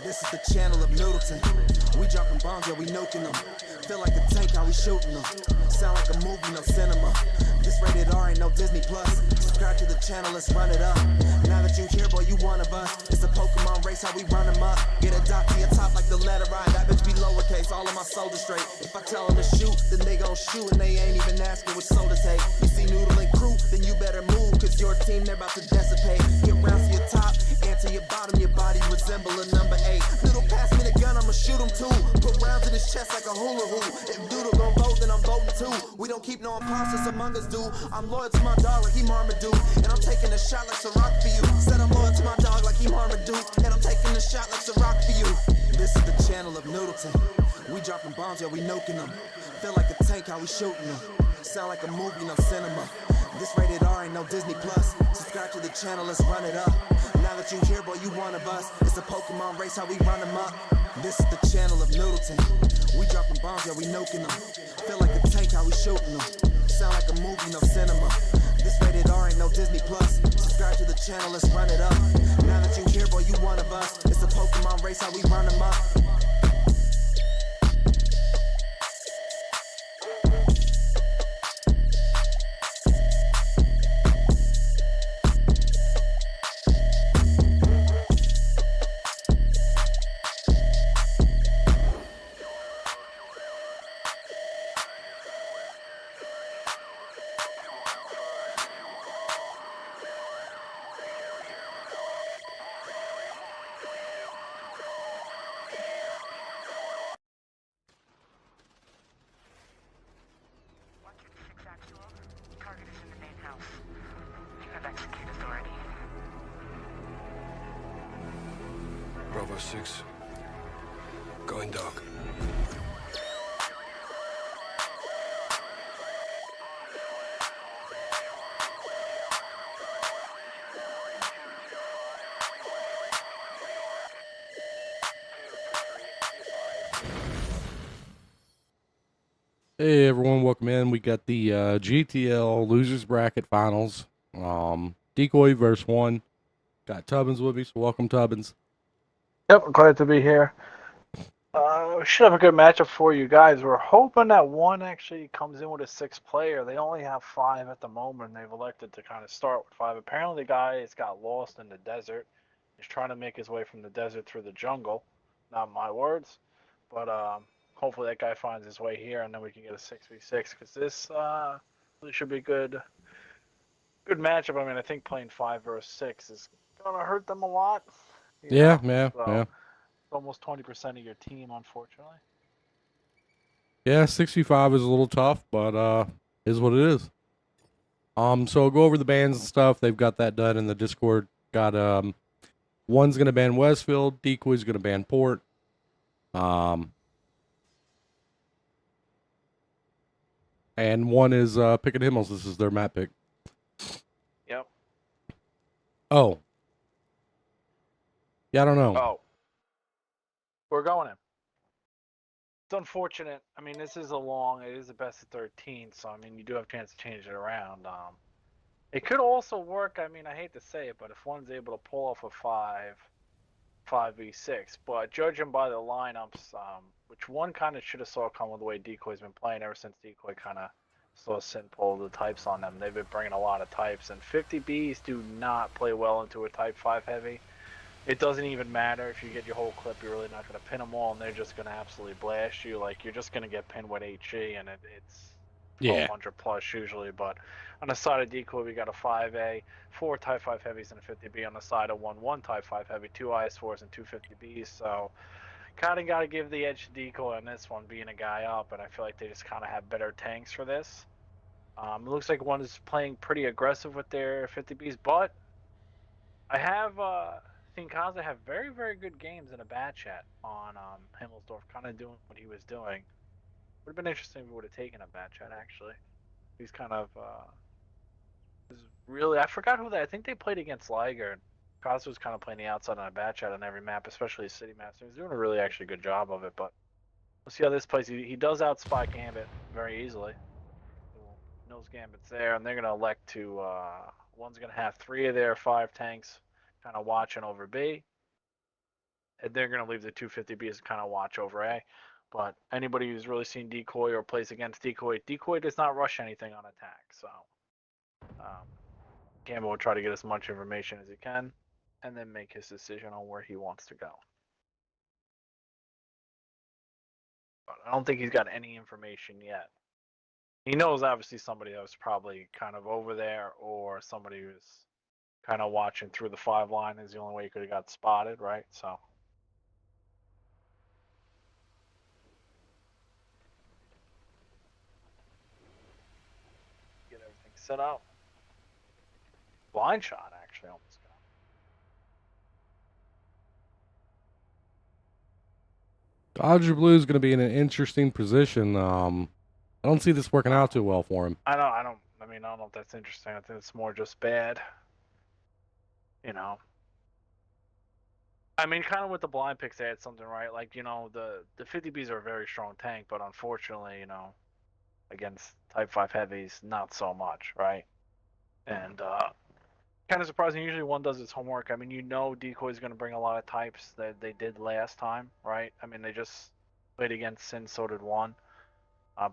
This is the channel of Noodleton. We dropping bombs, yeah, we nuking them. Feel like a tank, how we shooting them. Sound like a movie, no cinema. This rated R, ain't no Disney Plus. Subscribe to the channel, let's run it up. Now that you here, boy, you one of us. It's a Pokemon race, how we run them up. Get a dot to your top like the letter I. That bitch be lowercase, all of my soldiers straight. If I tell them to shoot, then they gon' shoot, and they ain't even asking which soul to take. You see Noodle and crew, then you better move, cause your team, they're about to dissipate. Get round to your top, and to your bottom, your body resemble a number 8. Noodle, pass me the gun, I'ma shoot him too. Put rounds in his chest like a hula hoop. If Doodle gon' vote, then I'm voting too. We don't keep no imposters among us, dude. I'm loyal to my dog like he Marmaduke, and I'm taking a shot like Ciroc for you. Said I'm loyal to my dog like he Marmaduke, and I'm taking a shot like Ciroc for you. This is the channel of Noodleton. We dropping bombs, yeah, we nuking them. Feel like a tank, how we shooting them. Sound like a movie, no cinema. This rated R, ain't no Disney Plus. Subscribe to the channel, let's run it up. Now that you here, boy, you one of us. It's a Pokemon race, how we run them up. This is the channel of Noodleton. We dropping bombs, yeah, we nuking them. Feel like a tank, how we shooting them. Sound like a movie, no cinema. This rated R, ain't no Disney Plus. Subscribe to the channel, let's run it up. Now that you here, boy, you one of us. It's a Pokemon race, how we run them up. Target is in the main house. You have execute authority. Bravo 6. Going dark. Hey everyone, welcome in. We got the GTL losers bracket finals. Decoy versus 1. Got Tubbins with me, so welcome Tubbins. Yep, I'm glad to be here. We should have a good matchup for you guys. We're hoping that 1 actually comes in with a 6th player. They only have 5 at the moment, and they've elected to kind of start with 5. Apparently, the guy has got lost in the desert. He's trying to make his way from the desert through the jungle. Not my words, but hopefully that guy finds his way here, and then we can get a 6v6, because this really should be good matchup. I mean, I think playing 5 versus 6 is gonna hurt them a lot. Yeah. So almost 20% of your team, unfortunately. Yeah, 65 is a little tough, but is what it is. So I'll go over the bans and stuff. They've got that done in the Discord. Got 1's gonna ban Westfield, Decoy's gonna ban Port. And 1 is picking Himmels. This is their map pick. Yep. Oh. Yeah, I don't know. Oh. We're going in. It's unfortunate. I mean, this is it is the best of 13, so I mean, you do have a chance to change it around. It could also work. I mean, I hate to say it, but if 1's able to pull off a 5v6, but judging by the lineups, which 1 kind of should have saw come with the way Decoy's been playing ever since Decoy kind of saw Sin pull the types on them. They've been bringing a lot of types, and 50Bs do not play well into a Type 5 heavy. It doesn't even matter if you get your whole clip, you're really not going to pin them all, and they're just going to absolutely blast you. Like, you're just going to get pinned with HE, and it's 1200 plus usually. But on the side of Decoy, we got a 5A, 4 Type 5 heavies, and a 50B. On the side of 1 Type 5 heavy, 2 IS4s and 2 50Bs. So, kind of got to give the edge to Decoy on this one, being a guy up, and I feel like they just kind of have better tanks for this. It looks like 1 is playing pretty aggressive with their 50Bs, but I have seen Kaza have very, very good games in a bat chat on Himmelsdorf, kind of doing what he was doing. Would have been interesting if we would have taken a bat chat, actually. He's kind of really, I forgot who they, I think they played against Liger. Kaza was kind of playing the outside on a bat chat on every map, especially his city maps. He's doing a really actually good job of it, but we'll see how this plays. He does outspot Gambit very easily. Knows Gambit's there, and they're going to elect to, 1's going to have 3 of their 5 tanks kind of watching over B. they're going to leave the 250B as kind of watch over A. But anybody who's really seen Decoy or plays against Decoy, Decoy does not rush anything on attack. So Gamble will try to get as much information as he can and then make his decision on where he wants to go. But I don't think he's got any information yet. He knows obviously somebody that was probably kind of over there or somebody who's kind of watching through the 5 line is the only way he could have got spotted, right? So get everything set up. Blind shot actually almost got. Dodger Blue is going to be in an interesting position. I don't see this working out too well for him. I don't know if that's interesting. I think it's more just bad. You know. I mean, kind of with the blind picks, they had something right. Like, you know, the 50Bs are a very strong tank, but unfortunately, you know, against Type 5 heavies, not so much, right? And kind of surprising. Usually one does its homework. I mean, you know Decoy is going to bring a lot of types that they did last time, right? I mean, they just played against Sin, so did one.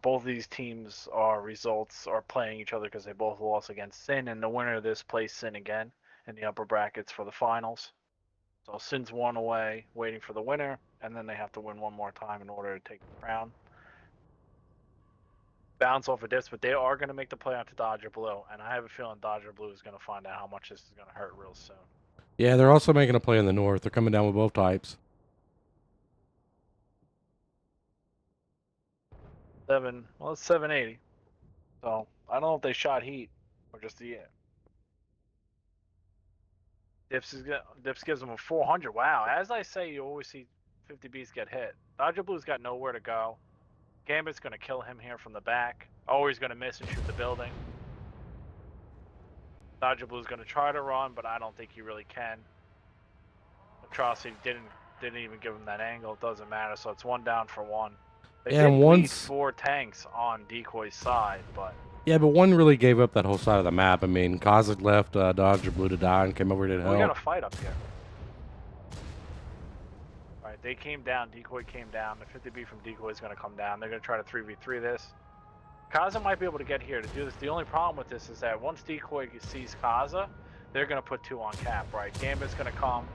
Both of these teams are playing each other because they both lost against Sin, and the winner of this plays Sin again in the upper brackets for the finals. So Sin's 1 away, waiting for the winner, and then they have to win one more time in order to take the crown. Bounce off of this, but they are going to make the play onto Dodger Blue, and I have a feeling Dodger Blue is going to find out how much this is going to hurt real soon. Yeah, they're also making a play in the north. They're coming down with both types. 7, well, it's 780. So I don't know if they shot heat or just the Dips gives them a 400. Wow, as I say, you always see 50Bs get hit. Dodger Blue's got nowhere to go. Gambit's going to kill him here from the back. Always going to miss and shoot the building. Dodger Blue's going to try to run, but I don't think he really can. Atrocity didn't even give him that angle. It doesn't matter. So it's 1 down for 1. They did bleed 4 tanks on Decoy's side, but yeah, but one really gave up that whole side of the map. I mean, Kazakh left Dodger Blue to die and came over to help. we got a fight up here. All right, they came down. Decoy came down. The 50B from Decoy is going to come down. They're going to try to 3v3 this. Kaza might be able to get here to do this. The only problem with this is that once Decoy sees Kaza, they're going to put 2 on cap, right? Gambit's going to come.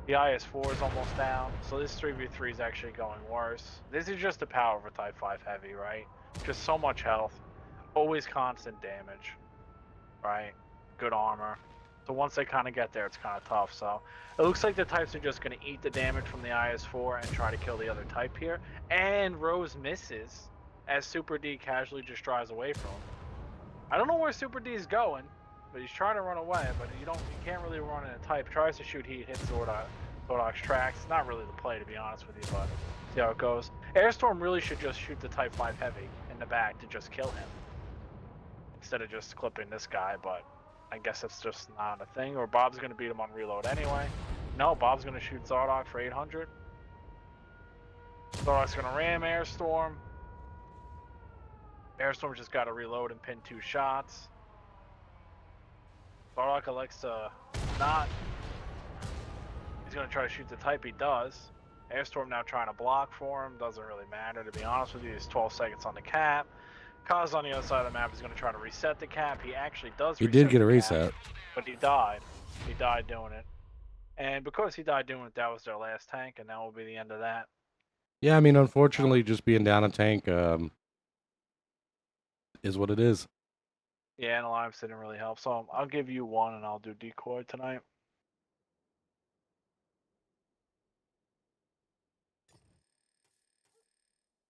The IS-4 is almost down, so this 3v3 is actually going worse. This is just the power of a Type 5 heavy, right? Just so much health. Always constant damage, right? Good armor. So once they kind of get there, it's kind of tough. So it looks like the types are just going to eat the damage from the IS-4 and try to kill the other type here. And Rose misses as Super D casually just drives away from him. I don't know where Super D is going, but he's trying to run away. But you can't really run in a type. Tries to shoot heat, hits Zordok's tracks. Not really the play, to be honest with you, but see how it goes. Airstorm really should just shoot the Type 5 heavy in the back to just kill him, instead of just clipping this guy, but I guess it's just not a thing. Or Bob's going to beat him on reload anyway. No, Bob's going to shoot Zordok for 800. Zordok's going to ram Airstorm. Airstorm just got to reload and pin 2 shots. Zordok elects to not. He's going to try to shoot the type. He does. Airstorm now trying to block for him. Doesn't really matter, to be honest with you. He's 12 seconds on the cap. Kaz on the other side of the map is going to try to reset the cap. He actually does. He did get a reset, but he died. He died doing it, and because he died doing it, that was their last tank, and that will be the end of that. Yeah, I mean, unfortunately, just being down a tank is what it is. Yeah, and Alliance didn't really help. So I'll give you 1, and I'll do Decoy tonight.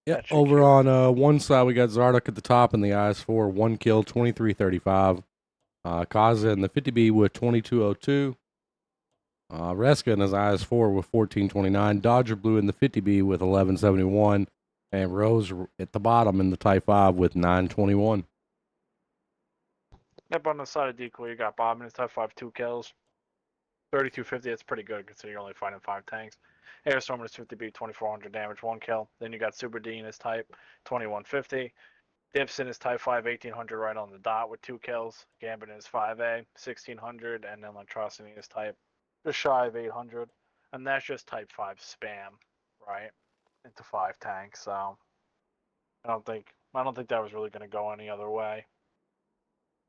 Yeah, over on one side, we got Zardok at the top in the IS-4, 1 kill, 2335. Kaza in the 50B with 2202. Reska in his IS-4 with 1429. Dodger Blue in the 50B with 1171. And Rose at the bottom in the Type 5 with 921. Yep, on the side of Decoy, you got Bob in his Type 5, 2 kills. 3250, that's pretty good considering you're only fighting 5 tanks. Airstorm in his 50B, 2400 damage, 1 kill. Then you got Super D in his type, 2150. Dips in his Type 5, 1800 right on the dot with 2 kills. Gambit in his 5A, 1600. And then Latrocity in his type, just shy of 800. And that's just type 5 spam, right? Into 5 tanks, so I don't think that was really gonna go any other way.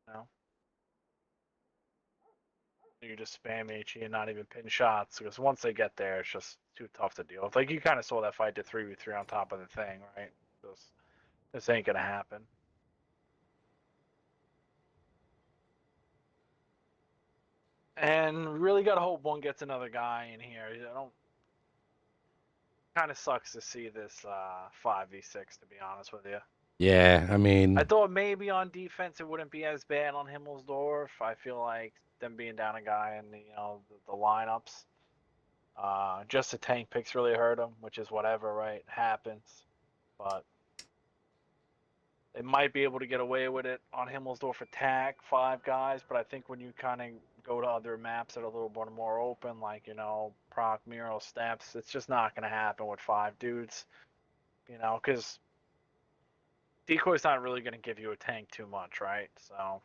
No. You just spam HE and not even pin shots because once they get there, it's just too tough to deal with. Like you kind of saw that fight to 3v3 on top of the thing, right? This ain't gonna happen. And really gotta hope one gets another guy in here. I don't. Kind of sucks to see this 5v6, to be honest with you. Yeah, I I mean, thought maybe on defense it wouldn't be as bad on Himmelsdorf. I feel like them being down a guy in the lineups. Just the tank picks really hurt him, which is whatever, right? Happens. But they might be able to get away with it on Himmelsdorf attack, 5 guys. But I think when you kind of go to other maps that are a little bit more open, like, Proc, Mural, Steps, it's just not going to happen with 5 dudes. Because Decoy's not really going to give you a tank too much, right? So.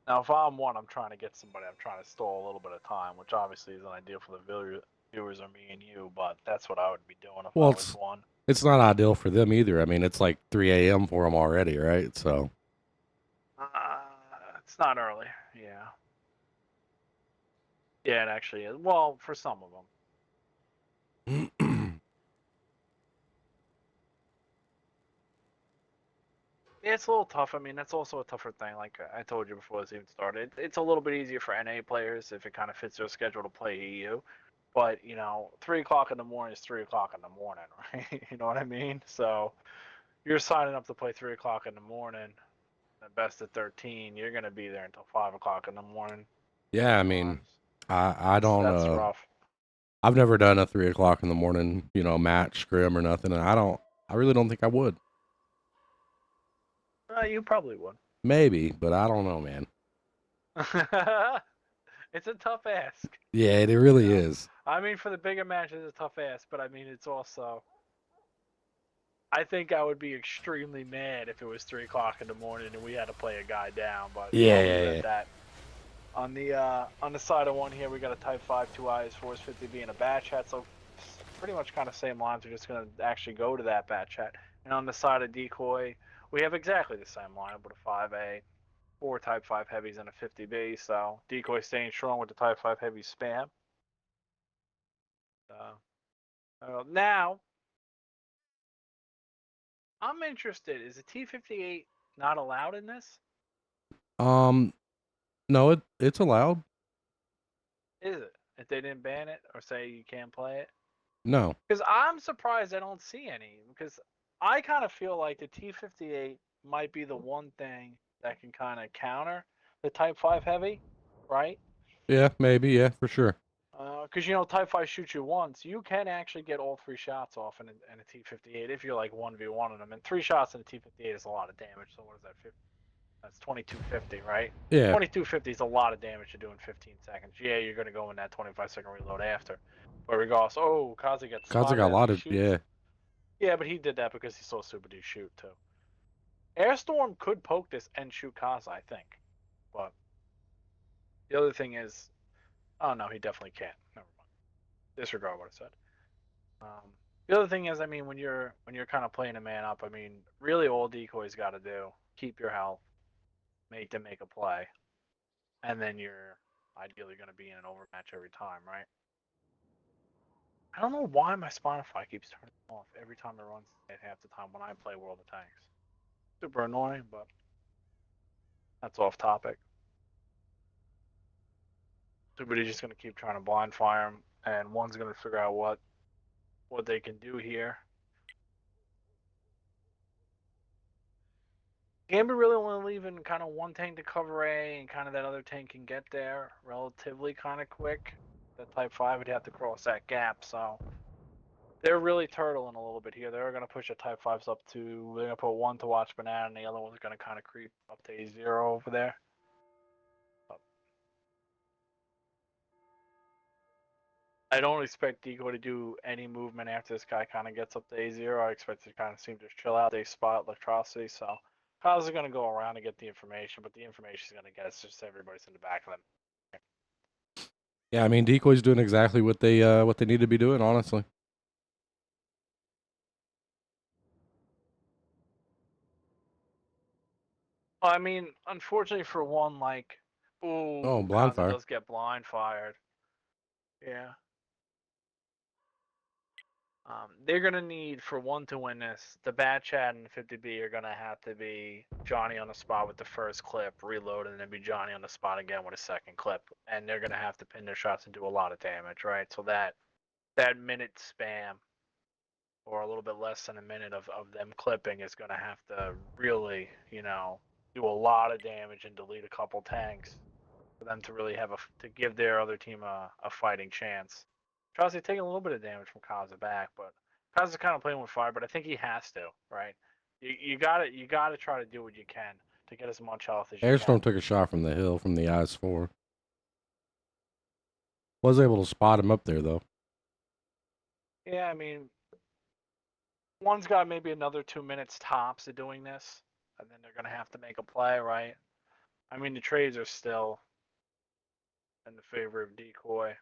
Now, if I'm one, I'm trying to get somebody. I'm trying to stall a little bit of time, which obviously isn't ideal for the viewers or me and you, but that's what I would be doing if well, I was one. it's not ideal for them either. I mean, it's like 3 a.m. for them already, right? So, It's not early. Yeah. Yeah, it actually is. Well, for some of them. Yeah, it's a little tough. I mean, that's also a tougher thing. Like I told you before this even started, it's a little bit easier for NA players if it kind of fits their schedule to play EU. But 3 o'clock in the morning is 3 o'clock in the morning, right? You know what I mean? So you're signing up to play 3 o'clock in the morning, the best of 13. You're gonna be there until 5 o'clock in the morning. yeah, I mean, Sometimes I don't, that's rough. I've never done a 3 o'clock in the morning, match, scrim or nothing. And I really don't think I would. You probably would. Maybe, but I don't know, man. It's a tough ask. Yeah, it really is. I mean, for the bigger matches, it's a tough ask, but I mean, it's also. I think I would be extremely mad if it was 3 o'clock in the morning and we had to play a guy down, but Yeah, I'll leave it yeah, at yeah. that. On the side of one here, we got a Type 5, 2 eyes, Force 50B, and a batch hat. So pretty much kind of same lines. We're just gonna actually go to that batch hat. And on the side of Decoy, we have exactly the same lineup with a 5A, 4 Type 5 heavies, and a 50B. So Decoy staying strong with the Type 5 heavy spam. Now, I'm interested. Is the T58 not allowed in this? No, it's allowed. Is it? If they didn't ban it or say you can't play it? No. Because I'm surprised I don't see any. Because I kind of feel like the T58 might be the one thing that can kind of counter the Type 5 heavy, right? Yeah, maybe. Yeah, for sure. Because Type 5 shoots you once, you can actually get all 3 shots off in a T58 if you're like 1v1 on them. And 3 shots in a T58 is a lot of damage. So what is that? That's 2250, right? Yeah. 2250 is a lot of damage to do in 15 seconds. Yeah, you're going to go in that 25-second reload after. But regardless, Kazi gets Kaza spotted got a as lot he of, shoots. yeah. Yeah, but he did that because he saw Super D shoot, too. Airstorm could poke this and shoot Kaza, I think. But the other thing is, oh, no, he definitely can't. Never mind. Disregard what I said. The other thing is, I mean, when you're kind of playing a man up, I mean, really all Decoy's got to do, keep your health, make them make a play, and then you're ideally going to be in an overmatch every time, right? I don't know why my Spotify keeps turning off every time it runs at half the time when I play World of Tanks. Super annoying, but that's off topic. Somebody's just going to keep trying to blind fire them, and one's going to figure out what they can do here. Gambit really only leaving kind of one tank to cover A, and kind of that other tank can get there relatively kind of quick. That Type 5 would have to cross that gap, so they're really turtling a little bit here. They're going to push the Type 5s up to, they're going to put one to watch Banana, and the other one's going to kind of creep up to A0 over there. I don't expect Decoy to do any movement after this guy kind of gets up to A0. I expect to kind of seem to chill out. They spot electricity, so Kyle's going to go around and get the information, but the information he's going to get is just everybody's in the back of them. Yeah, I mean, Decoy's doing exactly what they need to be doing, honestly. Well, I mean, unfortunately for one, like, Oh, ooh, blind Kaza fire. does get blind fired. Yeah. They're gonna need for one to win this. The Bat Chat and 50B are gonna have to be Johnny on the spot with the first clip, reload, and then be Johnny on the spot again with a second clip, and they're gonna have to pin their shots and do a lot of damage, right? So that minute spam, or a little bit less than a minute of them clipping, is gonna have to really, do a lot of damage and delete a couple tanks for them to really have to give their other team a fighting chance. Chelsea taking a little bit of damage from Kaza back, but Kaza's kind of playing with fire, but I think he has to, right? You gotta try to do what you can to get as much health as you can. Airstorm took a shot from the hill from the IS-4. Was able to spot him up there though. Yeah, I mean, one's got maybe another 2 minutes tops of doing this, and then they're gonna have to make a play, right? I mean, the trades are still in the favor of Decoy.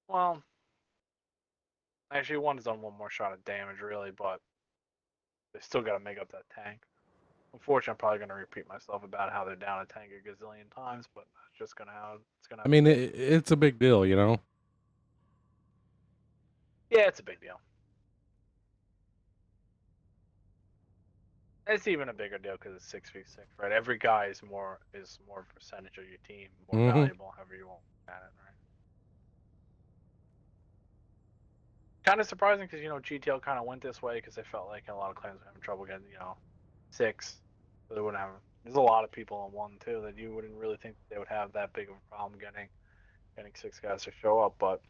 Well, actually, one's done one more shot of damage, really, but they still got to make up that tank. Unfortunately, I'm probably going to repeat myself about how they're down a tank a gazillion times, but that's just going to how it's going to. I mean, it's a big deal, you know. Yeah, it's a big deal. It's even a bigger deal because it's 6v6, right? Every guy is more percentage of your team, more valuable, however you want at it, right? Kind of surprising because GTL kind of went this way because they felt like a lot of clans were having trouble getting 6, so they wouldn't have. There's a lot of people on 1 too that you wouldn't really think they would have that big of a problem getting 6 guys to show up, but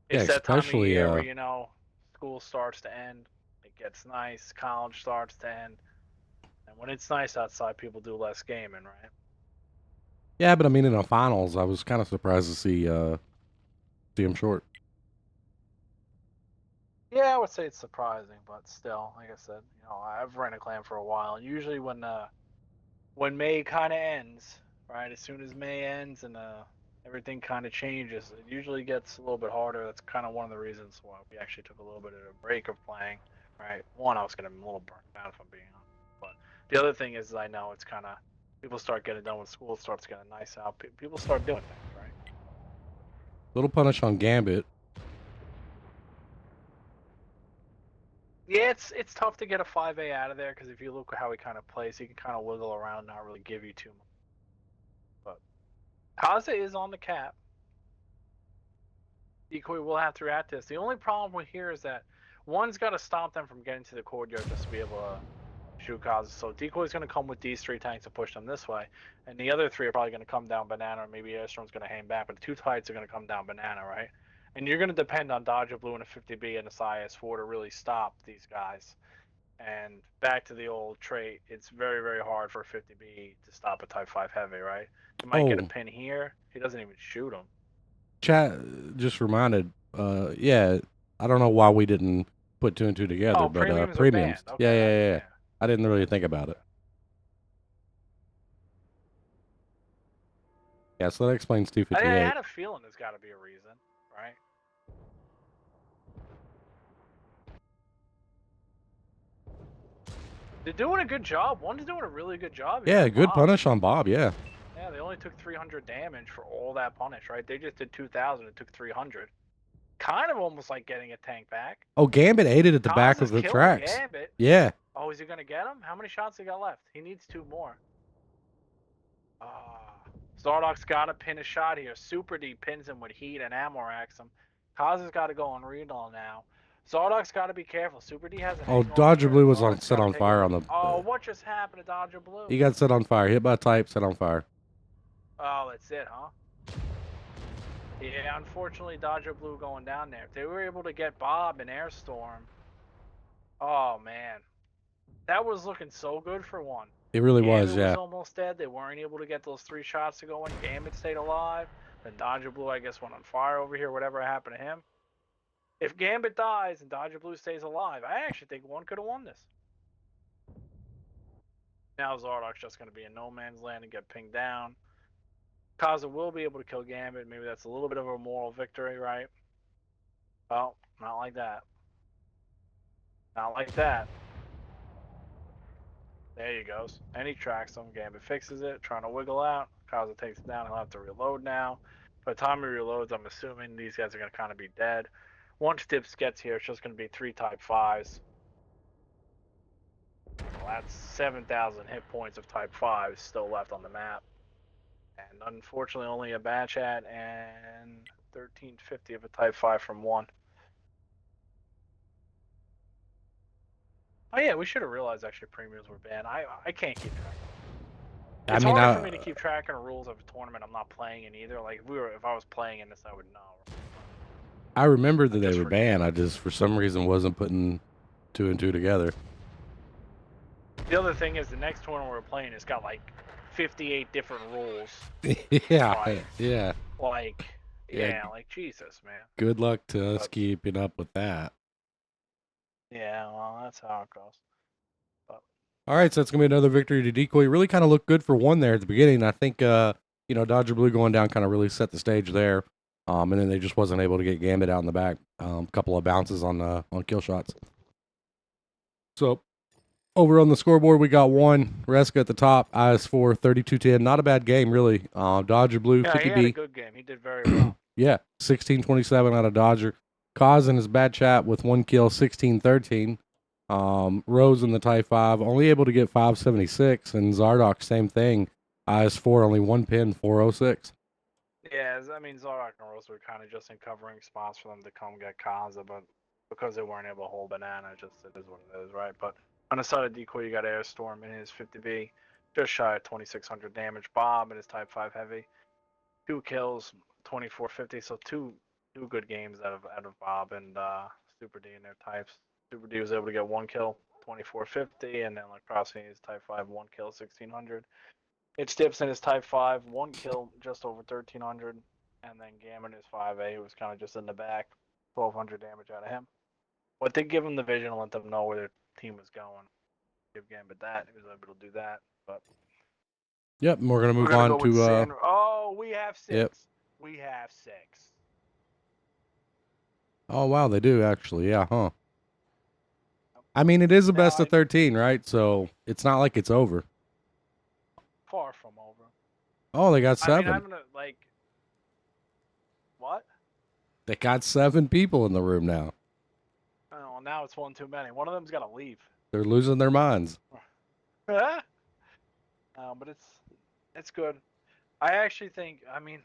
Yeah, it's that time of especially year where school starts to end, it gets nice, college starts to end, and when it's nice outside, people do less gaming, right? yeah, but I mean, in the finals, I was kind of surprised to see him short. Yeah, I would say it's surprising, but still, like I said, I've ran a clan for a while, and usually when May kind of ends, right? As soon as May ends and everything kind of changes, it usually gets a little bit harder. That's kind of one of the reasons why we actually took a little bit of a break of playing, right? One, I was getting a little burnt out if I'm being honest, but the other thing is I know it's kind of people start getting done when school starts getting nice out. People start doing things, right? Little punish on Gambit. Yeah, it's tough to get a 5A out of there because if you look at how he kind of plays, he can kind of wiggle around, not really give you too much. But Kaze is on the cap. Decoy will have to react to this. The only problem here is that one's got to stop them from getting to the courtyard just to be able to shoot Kaza. So Decoy's going to come with these 3 tanks to push them this way, and the other 3 are probably going to come down banana, or maybe Airstorm's going to hang back, but the 2 tights are going to come down banana, right? And you're going to depend on Dodger Blue and a 50B and a IS-4 to really stop these guys. And back to the old trait, it's very, very hard for a 50B to stop a Type 5 heavy, right? You might get a pin here. He doesn't even shoot him. Chat just reminded, yeah, I don't know why we didn't put 2 and 2 together, but premiums. premiums. Okay, Yeah. I didn't really think about it. Yeah, so that explains 258. I had a feeling there's got to be a reason, right? They're doing a good job. One's doing a really good job. Yeah, good punish on Bob, yeah. Yeah, they only took 300 damage for all that punish, right? They just did 2,000 and took 300. Kind of almost like getting a tank back. Oh, Gambit ate it at the back of the tracks. Gambit. Yeah. Oh, is he going to get him? How many shots he got left? He needs 2 more. Zardok's got to pin a shot here. Super D pins him with heat and ammo racks him. Kaz's got to go on Renal now. Zardok's got to be careful. Super D has an Oh, Dodger Blue was set on fire on the... Oh, what just happened to Dodger Blue? He got set on fire. Hit by type, set on fire. Oh, that's it, huh? Yeah, unfortunately, Dodger Blue going down there. If they were able to get Bob and Airstorm... Oh, man. That was looking so good for one. It really was, yeah. Was almost dead. They weren't able to get those 3 shots to go in. Gambit stayed alive. Then Dodger Blue, I guess, went on fire over here. Whatever happened to him. If Gambit dies and Dodger Blue stays alive, I actually think one could have won this. Now Zardok's just going to be in no man's land and get pinged down. Kaza will be able to kill Gambit. Maybe that's a little bit of a moral victory, right? Well, not like that. Not like that. There he goes. And he tracks him. Gambit fixes it, trying to wiggle out. Kaza takes it down. He'll have to reload now. By the time he reloads, I'm assuming these guys are going to kind of be dead. Once Dips gets here, it's just going to be 3 Type 5s. Well, that's 7,000 hit points of Type 5s still left on the map. And unfortunately, only a bad chat and 1350 of a Type 5 from 1. Oh yeah, we should have realized actually premiums were banned. I can't keep track. It's hard for me to keep track of the rules of a tournament I'm not playing in either. Like if I was playing in this, I would know. I remember that they were banned. I just for some reason wasn't putting 2 and 2 together. The other thing is the next tournament we're playing has got like 58 different rules. Yeah, like, yeah. Like, yeah, like Jesus, man. Good luck to us keeping up with that. Yeah, well, that's how it goes. But. All right, so that's gonna be another victory to Decoy. Really kind of looked good for one there at the beginning. I think Dodger Blue going down kind of really set the stage there. And then they just wasn't able to get Gambit out in the back. A couple of bounces on kill shots. So over on the scoreboard, we got 1 Reska at the top, IS4 32-10. Not a bad game, really. Dodger Blue 50B. He had a good game. He did very well. Yeah, 16-27 out of Dodger. Causing his bad chat with 1 kill, 16-13. Rose in the Type 5, only able to get 576, and Zardok, same thing. IS4, only 1 pin, 406. Yeah, I mean, Zardok and Rose were kind of just in covering spots for them to come get Kaza, but because they weren't able to hold Banana, it is what it is, right? But on the side of Decoy, you got Airstorm in his 50B, just shy of 2,600 damage. Bob in his Type 5 Heavy, 2 kills, 2450, so two good games out of Bob and Super D in their types. Super D was able to get 1 kill, 2450, and then Lacrosse in his Type 5, 1 kill, 1600. It's Dips in his Type 5, 1 kill, just over 1300, and then Gammon is 5A, who was kind of just in the back, 1200 damage out of him. But they give him the vision and let them know where their team was going. Give Gambit that, he was able to do that. But yep, and we're gonna move on to oh, we have 6. Yep. We have 6. Oh wow, they do actually, yeah, huh? I mean, it is a best of 13, right? So it's not like it's over. Far from over. Oh, they got 7. I mean, I'm gonna what? They got 7 people in the room now. Oh, now it's 1 too many. One of them's got to leave. They're losing their minds. But it's good. I actually think. I mean,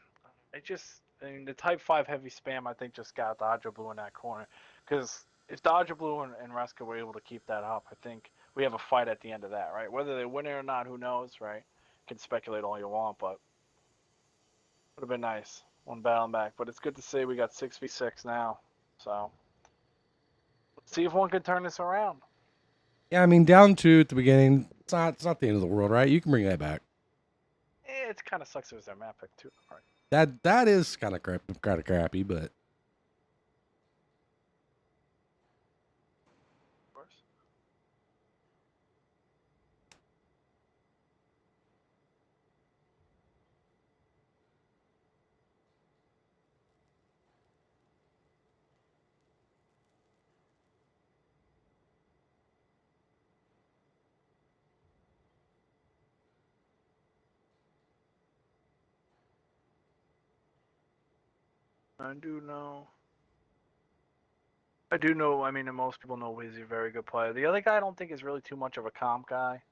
the Type 5 heavy spam. I think just got Dodger Blue in that corner, because if Dodger Blue and Reska were able to keep that up, I think we have a fight at the end of that, right? Whether they win it or not, who knows, right? You can speculate all you want, but would have been nice. 1 battle back, but it's good to see we got 6v6 now. So let's see if one can turn this around. Yeah, I mean, down 2 at the beginning. It's not the end of the world, right? You can bring that back. It kind of sucks it was their map pick too, right? That is kind of crappy, but. I do know. I mean, and most people know Wizzy, a very good player. The other guy I don't think is really too much of a comp guy.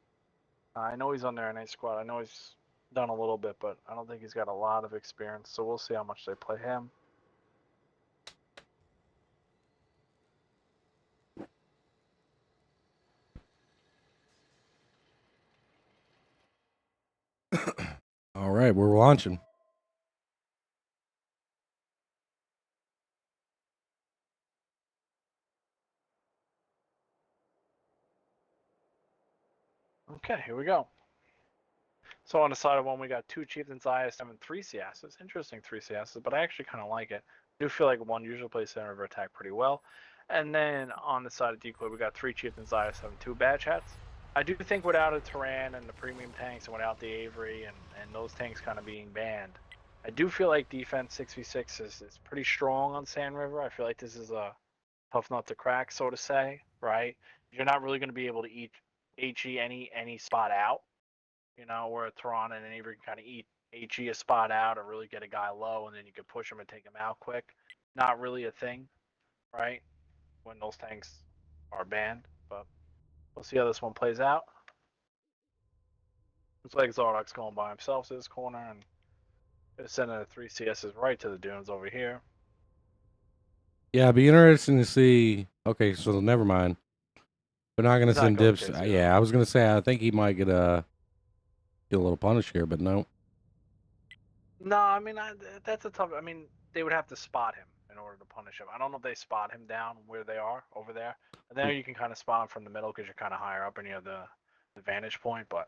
I know he's on their NA squad. I know he's done a little bit, but I don't think he's got a lot of experience. So we'll see how much they play him. All right, we're launching. Okay, here we go. So on the side of one, we got 2 Chieftains IS7, 3 CSs. Interesting 3 CSs, but I actually kind of like it. I do feel like one usually plays center river attack pretty well. And then on the side of Decoy, we got 3 Chieftains IS7, 2 Badge Hats. I do think without a Turan and the premium tanks and without the Avery and those tanks kind of being banned, I do feel like defense 6v6 is pretty strong on Sand River. I feel like this is a tough nut to crack, so to say, right? You're not really going to be able to eat HE any spot out, where a Tehran and an Avery can kind of eat HE a spot out or really get a guy low, and then you can push him and take him out quick. Not really a thing, right? When those tanks are banned, but we'll see how this one plays out. Looks like Zardok's going by himself to this corner and sending the 3 CSs right to the dunes over here. Yeah, it'd be interesting to see. Okay, so never mind. We're not gonna He's not send going dips. K0. Yeah, I was gonna say I think he might get a little punish here, but no. No, I mean that's a tough. I mean, they would have to spot him in order to punish him. I don't know if they spot him down where they are over there. And there you can kind of spot him from the middle because you're kind of higher up and you have the vantage point. But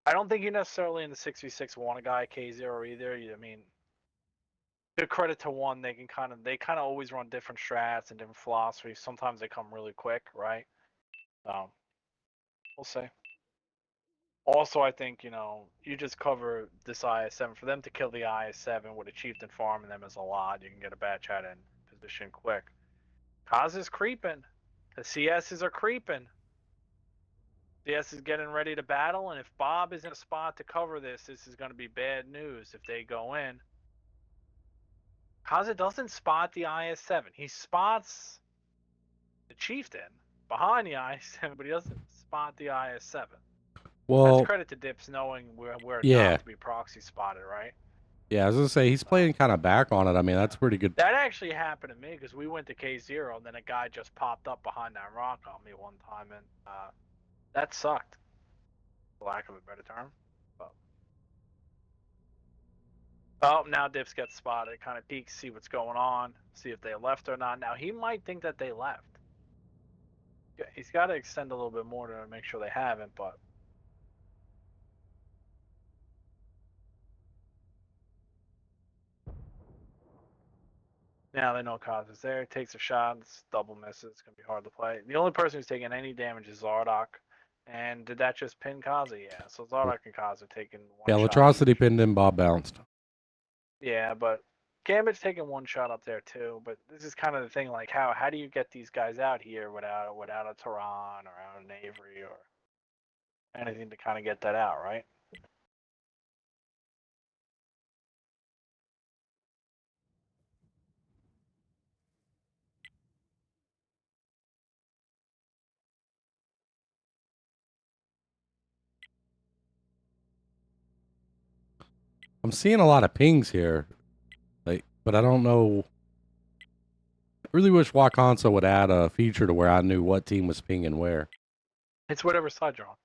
I don't think you necessarily in the 6v6 want a guy K0 either. I mean, good credit to one, they kind of always run different strats and different philosophies. Sometimes they come really quick, right? So we'll see. Also, I think, you just cover this IS7. For them to kill the IS7 with a chieftain farming them is a lot. You can get a bad chat in position quick. Kaz is creeping. The CSs are creeping. CS is getting ready to battle, and if Bob is in a spot to cover this is going to be bad news if they go in. Kaza doesn't spot the IS7. He spots the chieftain behind the IS7, but he doesn't spot the IS7. That's Well, credit to Dips knowing where yeah, not to be proxy spotted, right? yeah. I was gonna say he's playing kind of back on it. I mean, that's pretty good. That actually happened to me because we went to K0 and then a guy just popped up behind that rock on me one time, and that sucked, for lack of a better term. But, oh, now Dips gets spotted. Kind of peeks, see what's going on, see if they left or not. Now he might think that they left. He's got to extend a little bit more to make sure they haven't, but. Now they know Kaz is there. Takes a shot. It's double misses. It's gonna be hard to play. The only person who's taking any damage is Zardock. And did that just pin Kaza? Yeah. So Zardock and Kaza taking one Yeah, shot Latrocity each. pinned him. Bob bounced. Yeah, but Gambit's taking one shot up there too. But this is kind of the thing. Like, how do you get these guys out here without a Tehran or out an Avery or anything to kind of get that out, right? I'm seeing a lot of pings here, but I don't know. I really wish Wakansa would add a feature to where I knew what team was pinging where. It's whatever side you're on.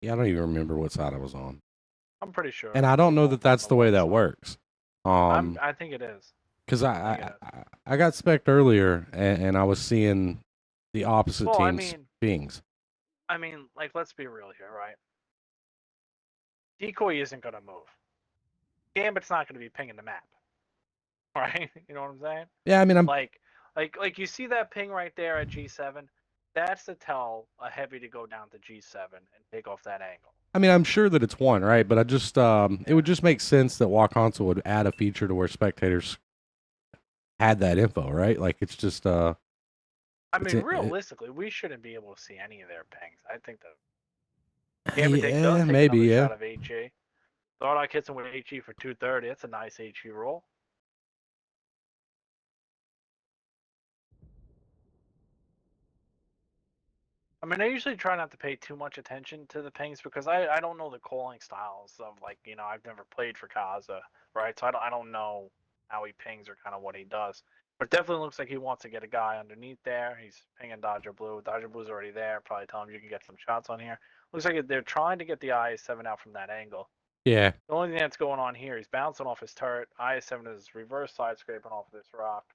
Yeah, I don't even remember what side I was on. I'm pretty sure. And I don't know that that's the way that side. works. I think it is. Because I got spec'd earlier and I was seeing the opposite team's pings. I mean, like, let's be real here, right? Decoy isn't going to move. Gambit's not going to be pinging the map, right? You know what I'm saying? Yeah, I mean, I'm like you see that ping right there at G7. That's to tell a heavy to go down to G7 and take off that angle. I mean, I'm sure that it's one, right? But I just it would just make sense that Wakansa would add a feature to where spectators had that info, right? Like it's just I mean, realistically, we shouldn't be able to see any of their pings. I think that Gambit does take maybe, another shot of HE. Zardock hits him with HE for 230. That's a nice HE roll. I mean, I usually try not to pay too much attention to the pings because I don't know the calling styles of, like, I've never played for Kaza, right? So I don't know how he pings or kind of what he does. But it definitely looks like he wants to get a guy underneath there. He's pinging Dodger Blue. Dodger Blue's already there. Probably tell him you can get some shots on here. Looks like they're trying to get the IS7 out from that angle. Yeah. The only thing that's going on here, he's bouncing off his turret. IS7 is reverse side scraping off of this rock.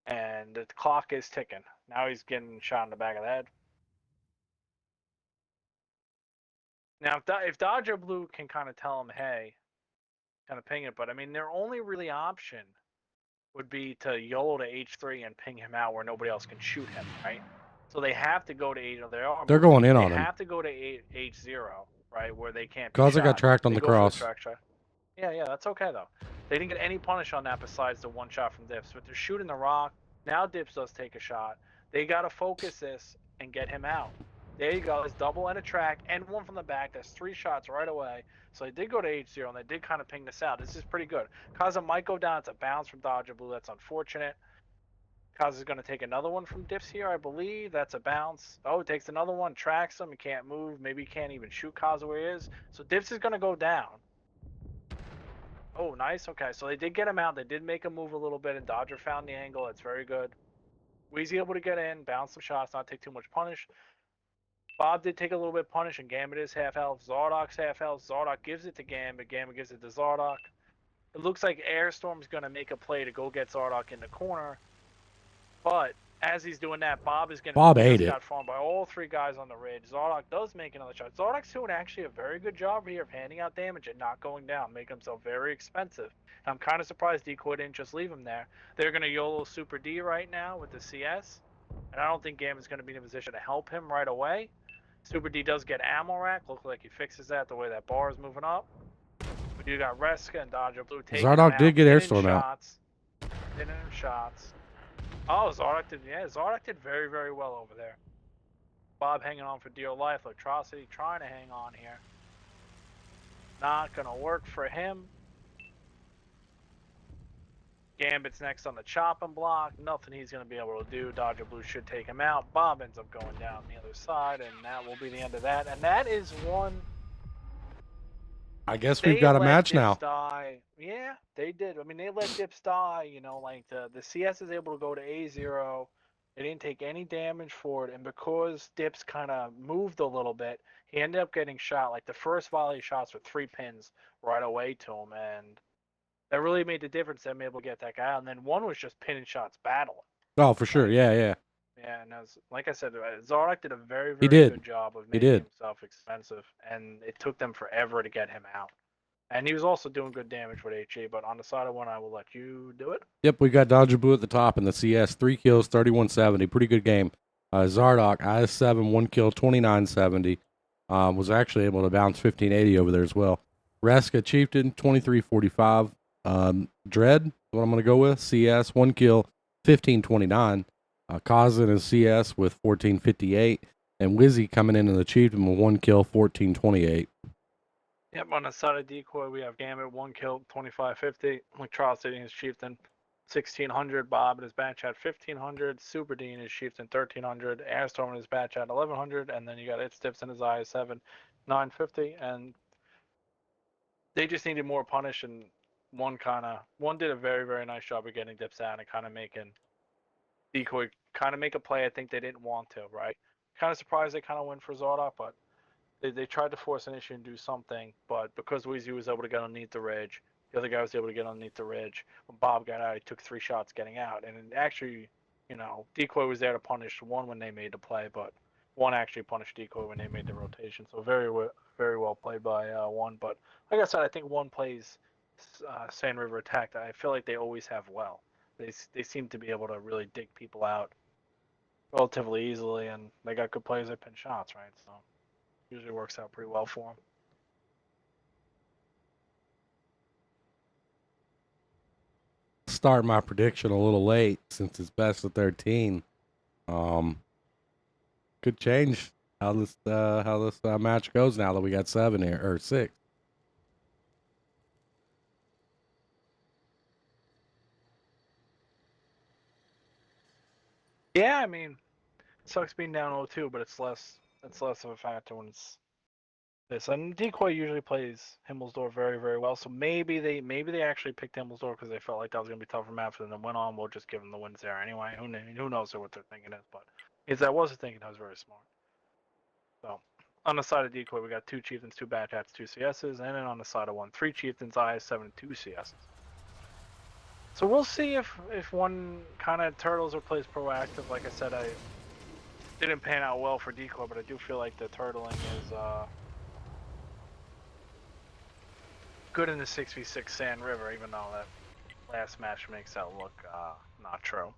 And the clock is ticking. Now he's getting shot in the back of the head. Now, if Dodger Blue can kind of tell him, hey, kind of ping it, but I mean, their only really option would be to YOLO to H3 and ping him out where nobody else can shoot him, right? So they have to go to H. They're going in They on him. have to go to H0, right, where they can't be Causer shot. got tracked on They the go for cross. track shot. Yeah, that's okay though. They didn't get any punish on that besides the one shot from Dips, but they're shooting the rock. Now Dips does take a shot. They got to focus this and get him out. There you go. It's double and a track and one from the back. That's 3 shots right away. So they did go to H0 and they did kind of ping this out. This is pretty good. Kaza might go down. It's a bounce from Dodger Blue. That's unfortunate. Kaza is going to take another one from Dips here, I believe. That's a bounce. Oh, it takes another one. Tracks him. He can't move. Maybe he can't even shoot Kaza where he is. So Dips is going to go down. Oh, nice. Okay, so they did get him out. They did make him move a little bit, and Dodger found the angle. That's very good. Weezy able to get in, bounce some shots, not take too much punish. Bob did take a little bit of punish, and Gambit is half health. Zardok's half health. Zardock gives it to Gambit. Gambit gives it to Zardock. It looks like Airstorm's going to make a play to go get Zardock in the corner. But as he's doing that, Bob is going to... Bob ate it. Got farmed by all 3 guys on the ridge. Zardock does make another shot. Zardock's doing actually a very good job here of handing out damage and not going down, making himself very expensive. And I'm kind of surprised Decoy didn't just leave him there. They're going to YOLO Super D right now with the CS. And I don't think Gambit's going to be in a position to help him right away. Super D does get ammo rack. Looks like he fixes that the way that bar is moving up. But you got Reska and Dodger Blue taking Zardock did get Airstorm out. Hitting shots. Oh, Zardock did, yeah, Zardock did very, very well over there. Bob hanging on for dear life. Electrocity trying to hang on here. Not going to work for him. Gambit's next on the chopping block. Nothing he's going to be able to do. Dodger Blue should take him out. Bob ends up going down the other side, and that will be the end of that. And that is one... I guess we've got a match Dips now. Die. Yeah, they did. I mean, they let Dips die. You know, like the CS is able to go to A0. They didn't take any damage for it, and because Dips kind of moved a little bit, he ended up getting shot. Like the first volley shots were 3 pins right away to him, and that really made the difference. Them able to get that guy out, and then one was just pinning shots battling. Oh, for sure. Yeah. Yeah, and as like I said, Zardock did a very, very good job of making himself expensive, and it took them forever to get him out. And he was also doing good damage with HE, but on the side of one, I will let you do it. Yep, we got Dodger Blue at the top in the CS. 3 kills, 3170. Pretty good game. Zardock, IS7, 1 kill, 2970. Was actually able to bounce 1580 over there as well. Reska Chieftain, 2345. Dread, what I'm going to go with. CS, 1 kill, 1529. Kazan and CS with 1458. And Wizzy coming in the Chieftain with 1 kill, 1428. Yep, on the side of Decoy, we have Gambit, 1 kill, 2550. Electrocity is Chieftain, 1600. Bob and his batch at 1500. Super Dean is Chieftain, 1300. Airstorm and his batch at 1100. And then you got It's Dips in his eye, 950. And they just needed more punish, and one did a very, very nice job of getting Dips out and kind of making Decoy kind of make a play I think they didn't want to, right? Kind of surprised they kind of went for Zardock, but they tried to force an issue and do something, but because Weezy was able to get underneath the ridge, the other guy was able to get underneath the ridge. When Bob got out, he took 3 shots getting out, and actually, you know, Decoy was there to punish one when they made the play, but one actually punished Decoy when they made the rotation. So very well played by one. But like I said, I think one plays Sand River Attack. I feel like they always have well. They seem to be able to really dig people out relatively easily, and they got good players that pin shots, right? So usually works out pretty well for them. Start my prediction a little late since it's best of 13. Could change how this match goes now that we got 7 here or 6. Yeah, I mean, it sucks being down 0-2, but it's less of a factor when it's this. And Decoy usually plays Himmelsdorf very, very well, so maybe they actually picked Himmelsdorf because they felt like that was gonna be tougher map, and then went on. We'll just give them the wins there anyway. Who knows what they're thinking is, but if that was the thinking, that was very smart. So on the side of Decoy, we got 2 Chieftains, 2 Bad Hats, 2 CSs, and then on the side of one, 3 Chieftains, IS7, 2 CSs. So we'll see if one kind of turtles or plays proactive. Like I said, I didn't pan out well for Decoy, but I do feel like the turtling is good in the 6v6 Sand River, even though that last match makes that look not true.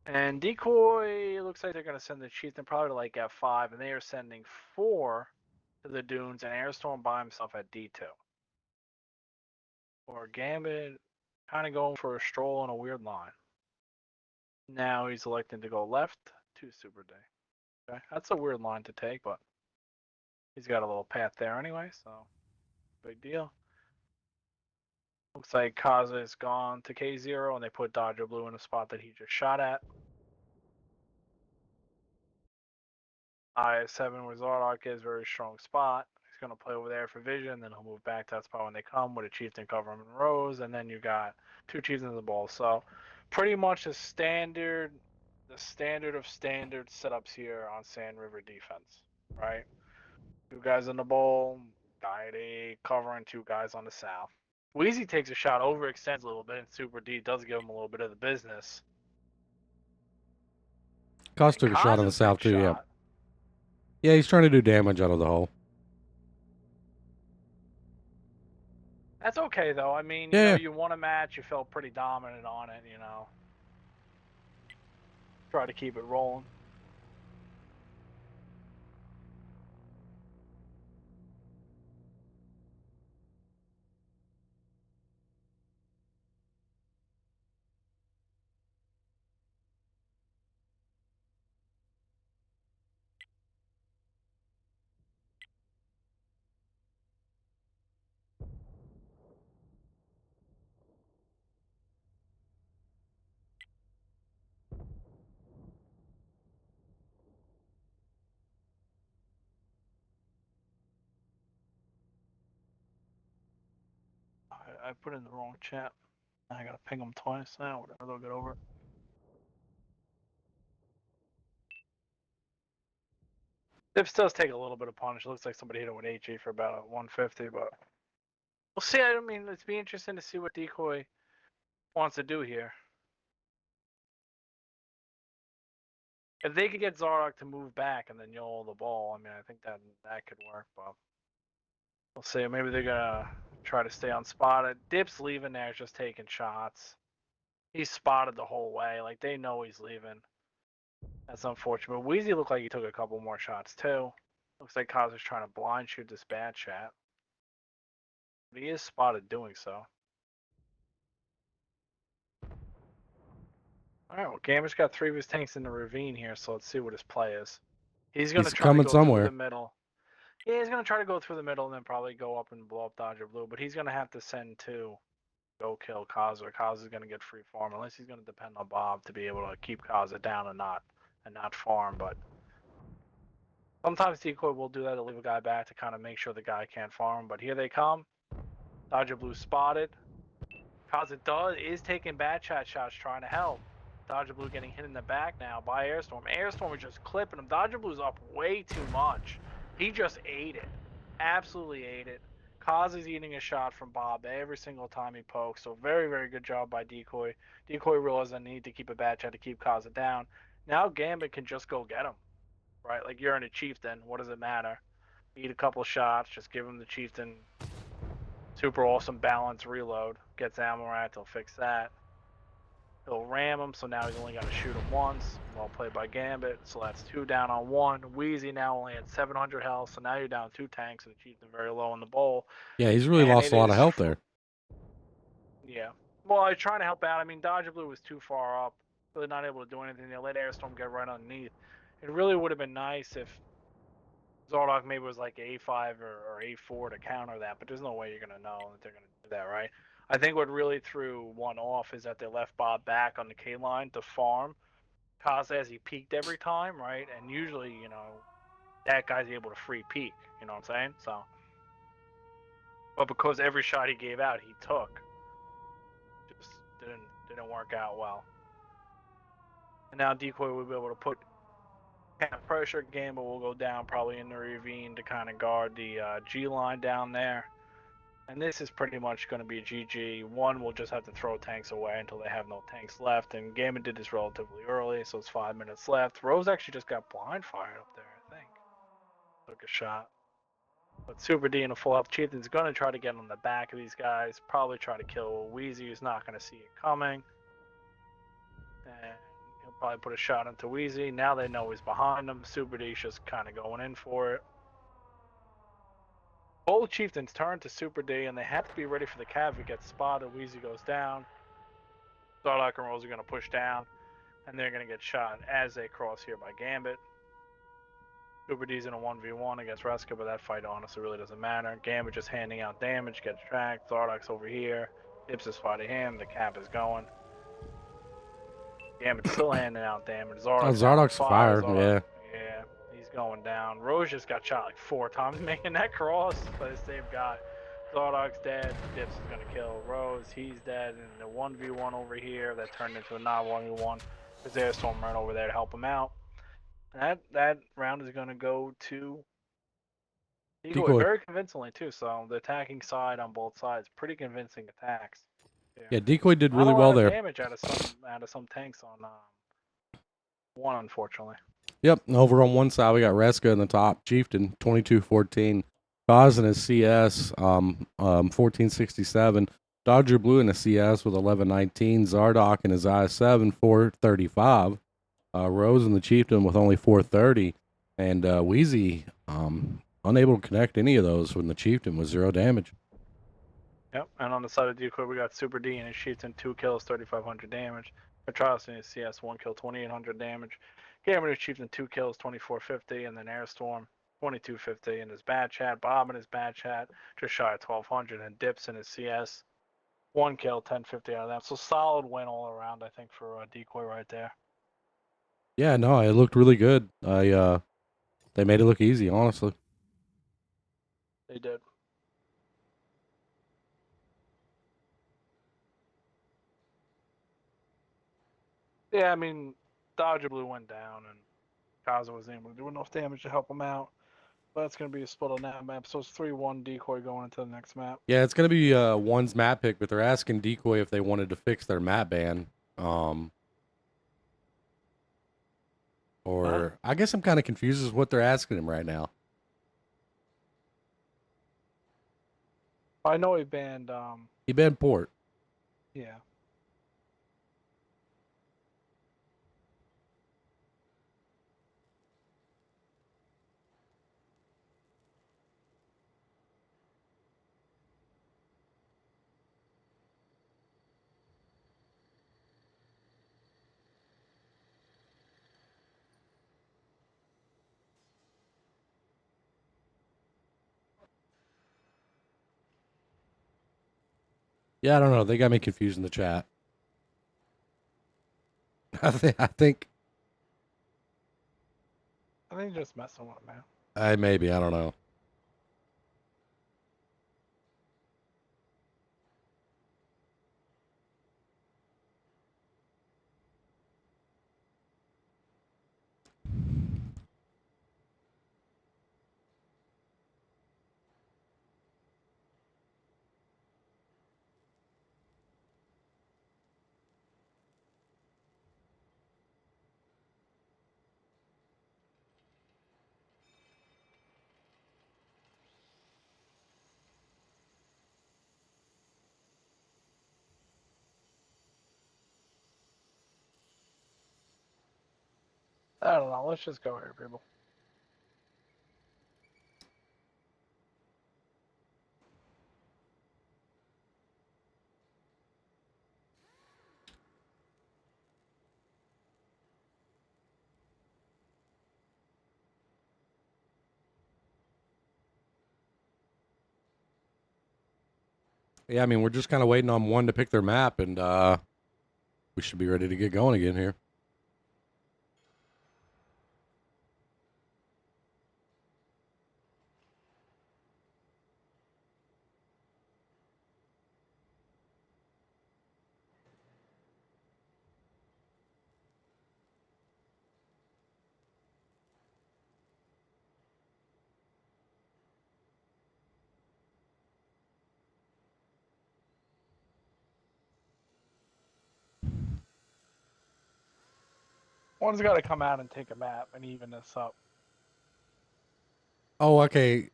And Decoy looks like they're going to send the Chieftain probably to like F5, and they are sending 4 to the Dunes, and Airstorm by himself at D2. Or Gambit kind of going for a stroll on a weird line. Now he's electing to go left to Super D. Okay, that's a weird line to take, but he's got a little path there anyway, so big deal. Looks like Kaza is gone to K0, and they put Dodger Blue in a spot that he just shot at. I7 where Zardock is, very strong spot. He's going to play over there for vision, then he'll move back to that spot when they come with a Chieftain cover him in rows, and then you got 2 Chieftains in the ball. So pretty much the standard of standard setups here on Sand River defense, right? 2 guys in the bowl, guy at A covering 2 guys on the south. Wheezy takes a shot, overextends a little bit, and Super D does give him a little bit of the business. Cost took a shot on the Kaza's south big too, yeah. shot. Yeah, he's trying to do damage out of the hole. That's okay though. I mean, you Yeah. know, you won a match, you felt pretty dominant on it, you know. Try to keep it rolling. I put in the wrong chat. I gotta ping them twice now. Whatever, they'll get over it. Dips does take a little bit of punch. It looks like somebody hit it with HE for about 150, but we'll see. I mean, it's be interesting to see what Decoy wants to do here. If they could get Zardock to move back and then YOLO the ball, I mean, I think that could work, but we'll see. Maybe they're gonna try to stay unspotted. Dip's leaving there, just taking shots. He's spotted the whole way. Like, they know he's leaving. That's unfortunate. But Wheezy looked like he took a couple more shots, too. Looks like Kaz is trying to blind shoot this bad chat. But he is spotted doing so. Alright, well, Gambit's got 3 of his tanks in the ravine here, so let's see what his play is. He's going to try to coming go somewhere. through the middle. Yeah, he's going to try to go through the middle and then probably go up and blow up Dodger Blue, but he's going to have to send 2. Go kill Kaza. Kaza is going to get free farm unless he's going to depend on Bob to be able to keep Kaza down and not farm. But sometimes Decoy will do that to leave a guy back to kind of make sure the guy can't farm. But here they come. Dodger Blue spotted. Kaza is taking bad chat shots trying to help. Dodger Blue getting hit in the back now by Airstorm. Airstorm is just clipping him. Dodger Blue's up way too much. He just ate it. Absolutely ate it. Kaz is eating a shot from Bob every single time he pokes, so very, very good job by Decoy. Decoy realized the need to keep a bad chat to keep Kaza down. Now Gambit can just go get him, right? Like, you're in a Chieftain, what does it matter? Eat a couple shots, just give him the Chieftain. Super awesome balance reload. Gets ammo right, he'll fix that. He'll ram him, so now he's only got to shoot him once. Well played by Gambit, so that's 2 down on 1. Wheezy now only at 700 health, so now you're down 2 tanks and the Chieftain very low in the bowl. Yeah, he's really lost a lot of health there. Yeah. Well, I was trying to help out. I mean, Dodger Blue was too far up, really not able to do anything. They let Airstorm get right underneath. It really would have been nice if Zardock maybe was like A5 or A4 to counter that, but there's no way you're going to know that they're going to do that, right? I think what really threw one off is that they left Bob back on the K line to farm. Kaza as he peaked every time, right? And usually, you know, that guy's able to free peak, you know what I'm saying? So, but because every shot he gave out, he took, just didn't work out well. And now Decoy will be able to put kind of pressure game, but we'll go down probably in the ravine to kind of guard the G line down there. And this is pretty much going to be GG. One will just have to throw tanks away until they have no tanks left. And Gambit did this relatively early, so it's 5 minutes left. Rose actually just got blind fired up there, I think. Took a shot. But Super D and a full health Chieftain's going to try to get on the back of these guys. Probably try to kill Wheezy, who's not going to see it coming. And he'll probably put a shot into Wheezy. Now they know he's behind him. Super D's just kind of going in for it. Both Chieftains turn to Super D, and they have to be ready for the cav if it gets spotted. Wheezy goes down. Zardock and Rose are going to push down, and they're going to get shot as they cross here by Gambit. Super D's in a 1v1 against Reska, but that fight honestly really doesn't matter. Gambit just handing out damage, gets tracked. Zardock's over here. Dips is fighting him. The cap is going. Gambit's still handing out damage. Zardock's Zardock's fire. fire, yeah. Yeah, he's going down. Rose just got shot like 4 times making that cross by the same guy. Zardock's dead. Dips is going to kill Rose. He's dead. And the 1v1 over here that turned into a not 1v1. There's Airstorm right over there to help him out. That round is going to go to Decoy very convincingly too. So the attacking side on both sides, pretty convincing attacks. Yeah, Decoy did Not really a lot well of there. damage out of some tanks on one, unfortunately. Yep, and over on one side we got Reska in the top, Chieftain 2214, Cause in his CS 1467, Dodger Blue in a CS with 1119, Zardock in his IS7 435, Rose in the Chieftain with only 430, and Wheezy unable to connect any of those when the Chieftain was 0 damage. Yep, and on the side of Decoy we got Super D and his Chieftain 2 kills, 3500 damage. Petralis in his CS 1 kill, 2800 damage. Gambit his Chieftain 2 kills, 2450, and then Airstorm 2250 in his bad chat. Bob in his bad chat just shy of 1200, and Dips in his CS 1 kill, 1050 out of that. So solid win all around, I think, for Decoy right there. Yeah, no, it looked really good. They made it look easy, honestly. They did. Yeah, I mean, Dodger Blue went down, and Kaza was able to do enough damage to help him out. But that's going to be a split on that map. So it's 3-1 Decoy going into the next map. Yeah, it's gonna be one's map pick, but they're asking Decoy if they wanted to fix their map ban. Or I guess I'm kind of confused as what they're asking him right now. I know he banned. He banned Port. Yeah. Yeah, I don't know. They got me confused in the chat. I think just messing with him, man. maybe I don't know. I don't know. Let's just go here, people. Yeah, I mean we're just kind of waiting on one to pick their map, and we should be ready to get going again here. One's got to come out and take a map and even this up. Oh, okay.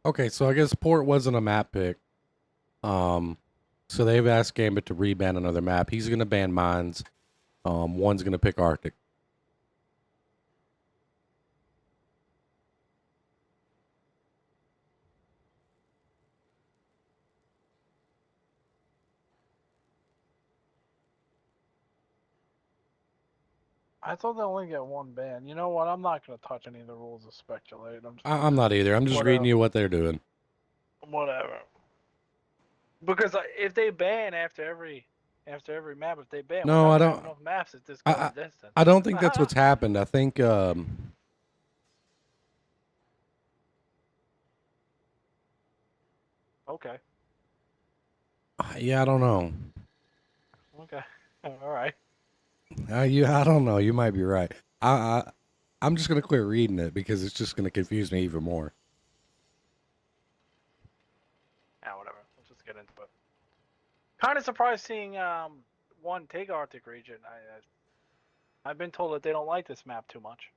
Okay, so I guess Port wasn't a map pick. So they've asked Gambit to reban another map. He's gonna ban mines. One's gonna pick Arctic. I thought they only get one ban. You know what? I'm not gonna touch any of the rules or speculate. I'm just I'm not either. I'm just reading whatever. you what they're doing. Whatever. Because if they ban after every map, if they ban, we're No, not I gonna have don't. enough maps at this I going I, distance. I don't think that's what's happened. I think Okay. yeah, I don't know. Okay. All right. I don't know. You might be right. I'm just gonna quit reading it because it's just gonna confuse me even more. Yeah, whatever. Let's just get into it. Kind of surprised seeing one take Arctic region. I've been told that they don't like this map too much.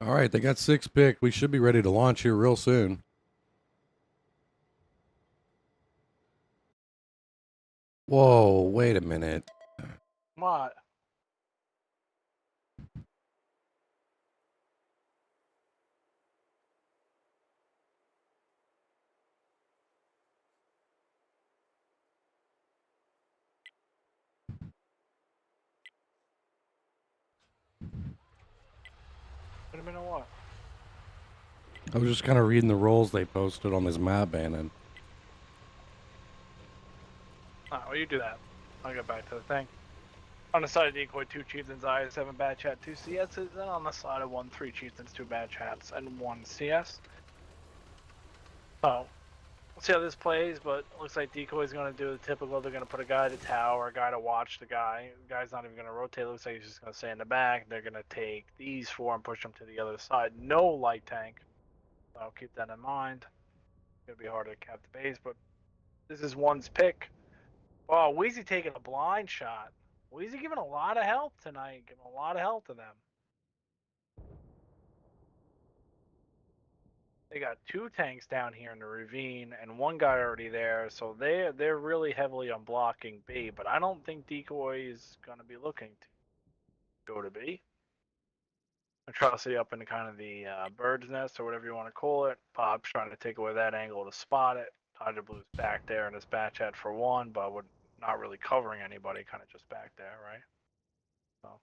All right, they got 6 picked. We should be ready to launch here real soon. Whoa, wait a minute. What? Wait a minute. What? I was just kind of reading the roles they posted on this map banning. Oh, well, you do that. I'll get back to the thing. On the side of Decoy, 2 Chieftains, I 7 bad chat, 2 CSs, and on the side of 1, 3 Chieftains, 2 bad chats, and 1 CS. So, we'll see how this plays, but it looks like Decoy's going to do the typical. They're going to put a guy at the tower, a guy to watch the guy. The guy's not even going to rotate. It looks like he's just going to stay in the back. They're going to take these 4 and push them to the other side. No light tank. So I'll keep that in mind. It's going to be harder to cap the base, but this is one's pick. Oh, Wheezy taking a blind shot. Wheezy giving a lot of help tonight. Giving a lot of help to them. They got 2 tanks down here in the ravine and 1 guy already there, so they're really heavily on blocking B. But I don't think Decoy is gonna be looking to go to B. Atrocity up into kind of the bird's nest or whatever you want to call it. Pop's trying to take away that angle to spot it. Tiger Blue's back there in his bat chat for 1, but would not really covering anybody, kind of just back there, right? So.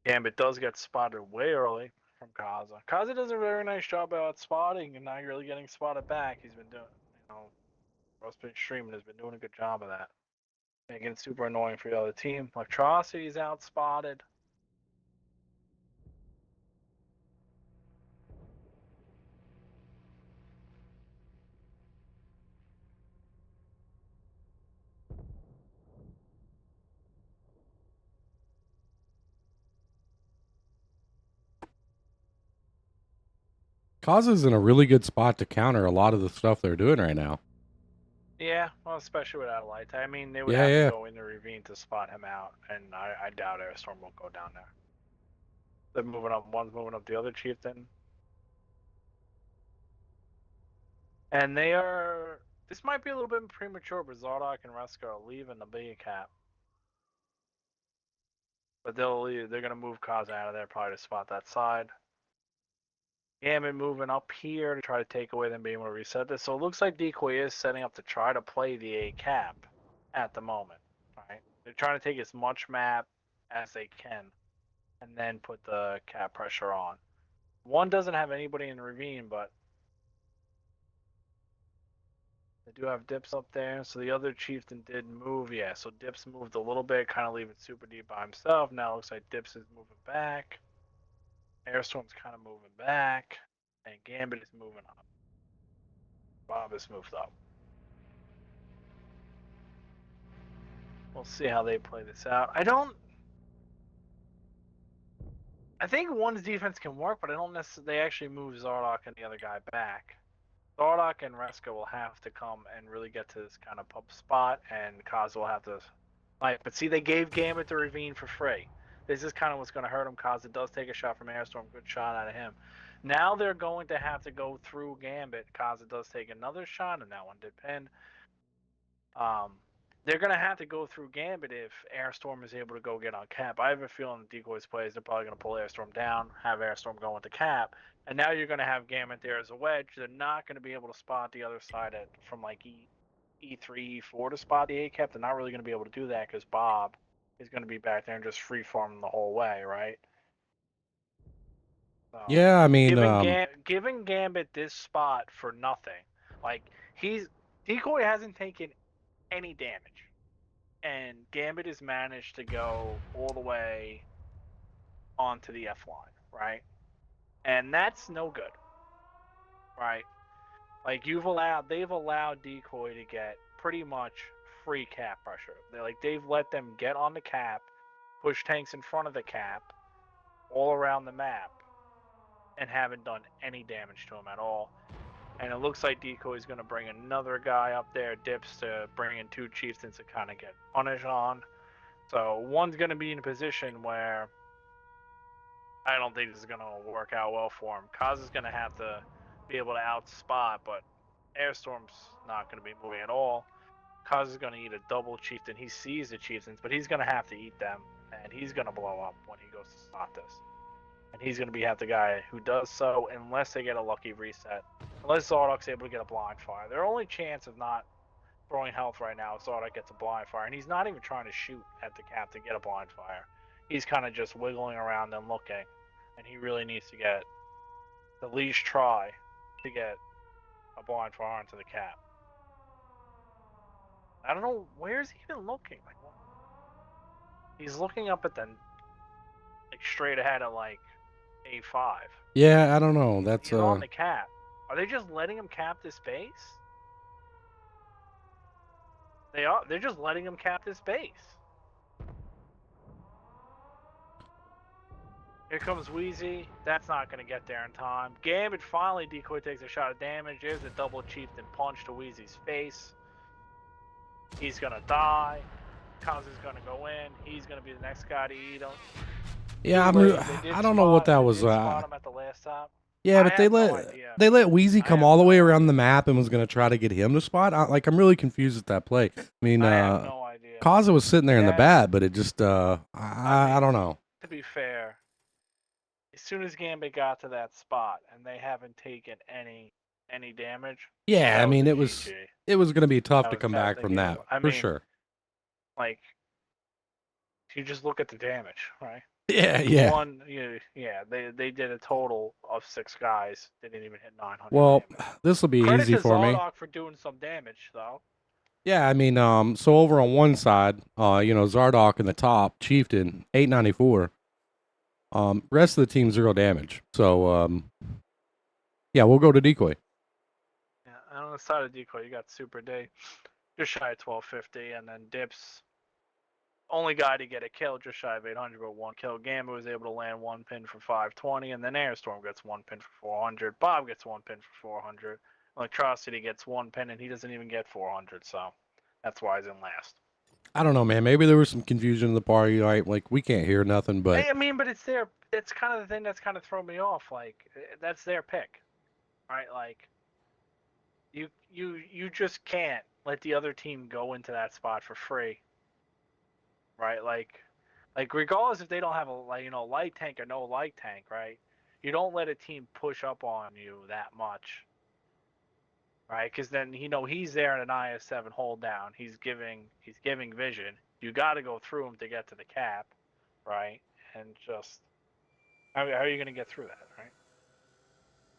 Gambit does get spotted way early from Kaza. Kaza does a very nice job out spotting and not really getting spotted back. He's been doing, Russ been streaming, has been doing a good job of that. Making it super annoying for the other team. Electrocity's out spotted. Kaza's in a really good spot to counter a lot of the stuff they're doing right now. Yeah, well, especially without a light. I mean, they would Yeah, have to yeah. go in the ravine to spot him out, and I doubt Airstorm will go down there. They're moving up. One's moving up the other chieftain. And they are. This might be a little bit premature, but Zardock and Reska are leaving the B cap. But they'll leave. They're gonna move Kaz out of there probably to spot that side. Gambit moving up here to try to take away them being able to reset this. So it looks like Decoy is setting up to try to play the A cap at the moment. Right? They're trying to take as much map as they can and then put the cap pressure on. One doesn't have anybody in the ravine, but they do have Dips up there. So the other chieftain did move. Yeah, so Dips moved a little bit, kind of leaving Super Deep by himself. Now it looks like Dips is moving back. Airstorm's kind of moving back. And Gambit is moving up. Bob has moved up. We'll see how they play this out. I think one's defense can work, but I don't necessarily. They actually move Zardock and the other guy back. Zardock and Reska will have to come and really get to this kind of pub spot, and Kaz will have to. But see, they gave Gambit the ravine for free. This is kind of what's going to hurt him. Kaz does take a shot from Airstorm, good shot out of him. Now they're going to have to go through Gambit. Kaz does take another shot, and that one did pin. They're going to have to go through Gambit if Airstorm is able to go get on cap. I have a feeling the Decoys plays, they're probably going to pull Airstorm down, have Airstorm go into cap, and now you're going to have Gambit there as a wedge. They're not going to be able to spot the other side from like E3, E4 to spot the A cap. They're not really going to be able to do that because Bob is going to be back there and just free farm the whole way, right? So, Yeah, I mean, giving Gambit this spot for nothing, like Decoy hasn't taken any damage, and Gambit has managed to go all the way onto the F line, right? And that's no good, right? Like they've allowed Decoy to get pretty much free cap pressure. They've let them get on the cap, push tanks in front of the cap, all around the map, and haven't done any damage to him at all. And it looks like Decoy is going to bring another guy up there, Dips, to bring in two chieftains to kind of get punish on. So one's going to be in a position where I don't think this is going to work out well for him. Kaz is going to have to be able to outspot, but Airstorm's not going to be moving at all. Kaz is going to eat a double chieftain. He sees the chieftains, but he's going to have to eat them, and he's going to blow up when he goes to spot this. And he's going to have the guy who does so unless they get a lucky reset. Unless Zardock's able to get a blind fire. Their only chance of not throwing health right now is Zardock gets a blind fire, and he's not even trying to shoot at the cap to get a blind fire. He's kind of just wiggling around and looking, and he really needs to get the least try to get a blind fire into the cap. I don't know, where's he even looking? Like, what? He's looking up at the straight ahead at like A5. yeah, I don't know. That's He's on the cap. Are they just letting him cap this base? They are. They're just letting him cap this base. Here comes Wheezy. That's not going to get there in time. Gambit finally Decoy takes a shot of damage. There's a double chieftain punch to Wheezy's face. He's going to die. Kaz is going to go in. He's going to be the next guy to eat him. yeah. I don't know what that was. Spot him at the last stop. Yeah, but they let Wheezy come all the way around the map and was gonna try to get him to spot. I'm really confused at that play. I mean, I have no idea. Kaza was sitting there in the bat, but it just I don't know. To be fair, as soon as Gambit got to that spot and they haven't taken any damage. Yeah, I mean it was gonna be tough That to was come that back the from game. that I for mean, sure. Like, you just look at the damage, right? Yeah. They did a total of 6 guys. They didn't even hit 900. Well, damage. this will be Credit easy to for me. Zardock for doing some damage, though. Yeah, I mean, so over on one side, Zardock in the top, Chieftain, 894. Rest of the team 0 damage. So, yeah, we'll go to Decoy. Yeah, and on the side of Decoy, you got Super Day, just shy of 1250, and then Dips, only guy to get a kill, just shy of 800, but 1 kill. Gambit was able to land 1 pin for 520, and then Airstorm gets 1 pin for 400. Bob gets 1 pin for 400. Electrocity gets 1 pin, and he doesn't even get 400, so that's why he's in last. I don't know, man. Maybe there was some confusion in the party. Right? Like, we can't hear nothing, but... I mean, but it's their... It's kind of the thing that's kind of thrown me off. Like, that's their pick, right? Like, you just can't let the other team go into that spot for free, right? Like regardless if they don't have a light tank or no light tank, right? You don't let a team push up on you that much, right? Because then he's there in an IS-7 hold down. He's giving vision. You got to go through him to get to the cap, right? And just how are you gonna get through that, right?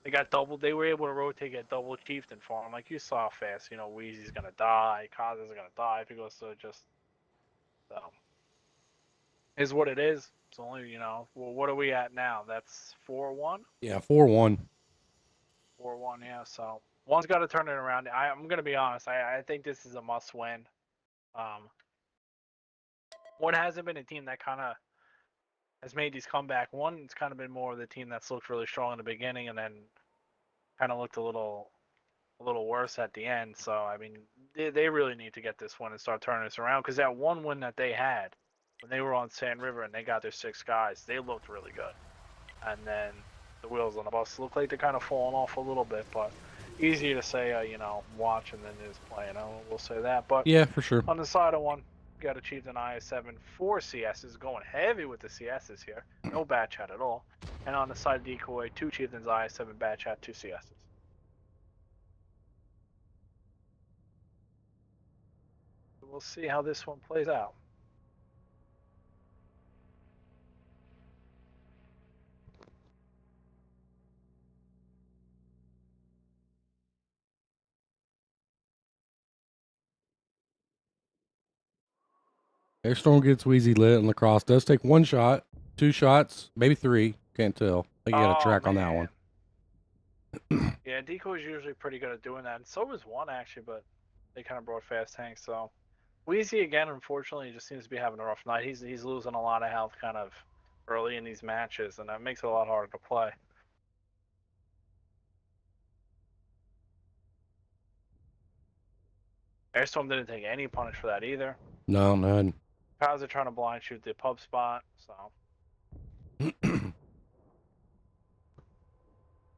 They got double. They were able to rotate, get double chieftain for him, like you saw fast. Wheezy's gonna die. Kaz is gonna die if he goes to just so. Is what it is. It's only Well, what are we at now? That's 4-1. Yeah, 4-1. 4-1. Yeah. So one's got to turn it around. I'm gonna be honest. I think this is a must win. One hasn't been a team that kind of has made these comeback. One's kind of been more of the team that's looked really strong in the beginning and then kind of looked a little worse at the end. So I mean, they really need to get this one and start turning this around because that one win that they had when they were on Sand River and they got their 6 guys, they looked really good. And then the wheels on the bus look like they're kind of falling off a little bit, but easier to say, watching than it is playing. We'll say that. But Yeah, for sure. on the side of one, got achieved an IS-7, 4 CSs, going heavy with the CSs here. No bat chat at all. And on the side of Decoy, 2 Chieftains IS-7 bat chat, 2 CSs. We'll see how this one plays out. Airstorm gets Wheezy lit and Lacrosse does take 1 shot, 2 shots, maybe 3. Can't tell. I think you got a track on that one. Yeah, Decoy's usually pretty good at doing that, and so was one actually, but they kind of brought fast tanks. So Wheezy again, unfortunately, just seems to be having a rough night. He's losing a lot of health kind of early in these matches, and that makes it a lot harder to play. Airstorm didn't take any punish for that either. No, none. Kaz are trying to blind shoot the pub spot, so.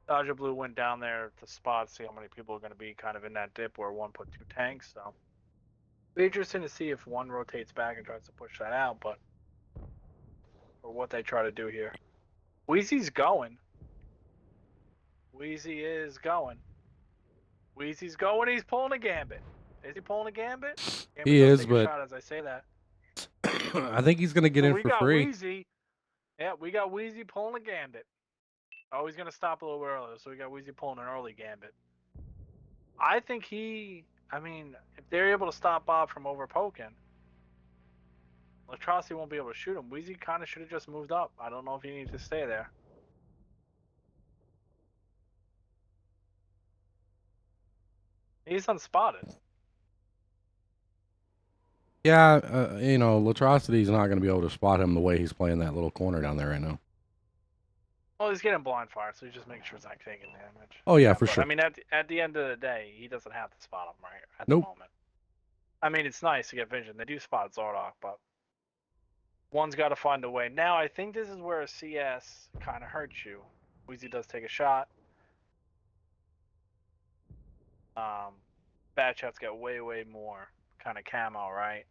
Dodger Blue went down there to spot, see how many people are going to be kind of in that dip where one put 2 tanks. So, be interesting to see if one rotates back and tries to push that out, but or what they try to do here. Wheezy's going. Wheezy is going. Wheezy's going. He's pulling a gambit. Is he pulling a gambit? Gambit He does is, take a but shot as I say that. I think he's gonna get So in we for got free. Wheezy. Yeah, we got Wheezy pulling a gambit. Oh, he's gonna stop a little bit earlier, so we got Wheezy pulling an early gambit. I think if they're able to stop Bob from over poking, Latrossi won't be able to shoot him. Wheezy kind of should have just moved up. I don't know if he needs to stay there. He's unspotted. Yeah, Latrocity's not gonna be able to spot him the way he's playing that little corner down there right now. Well, he's getting blind fire, so he's just making sure he's not taking damage. Oh yeah, for but, sure. I mean, at the end of the day, he doesn't have to spot him right at Nope. the moment. I mean, it's nice to get vision. They do spot Zordok, but one's got to find a way. Now, I think this is where a CS kind of hurts you. Wheezy does take a shot. Bad shots get way more kind of camo, right?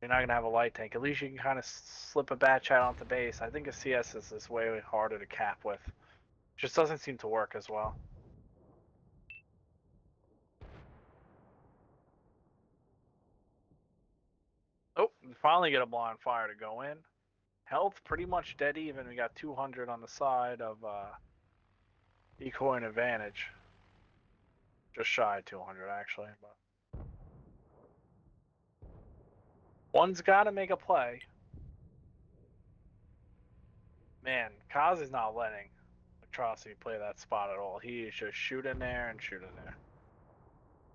You're not gonna have a light tank. At least you can kind of slip a bad shot onto base. I think a CS is way harder to cap with. Just doesn't seem to work as well. Oh, we finally get a blind fire to go in. Health pretty much dead even. We got 200 on the side of Decoy and Advantage. Just shy of 200 actually, but one's got to make a play. Man, Kaz is not letting Atrocity play that spot at all. He is just shooting there and shooting there.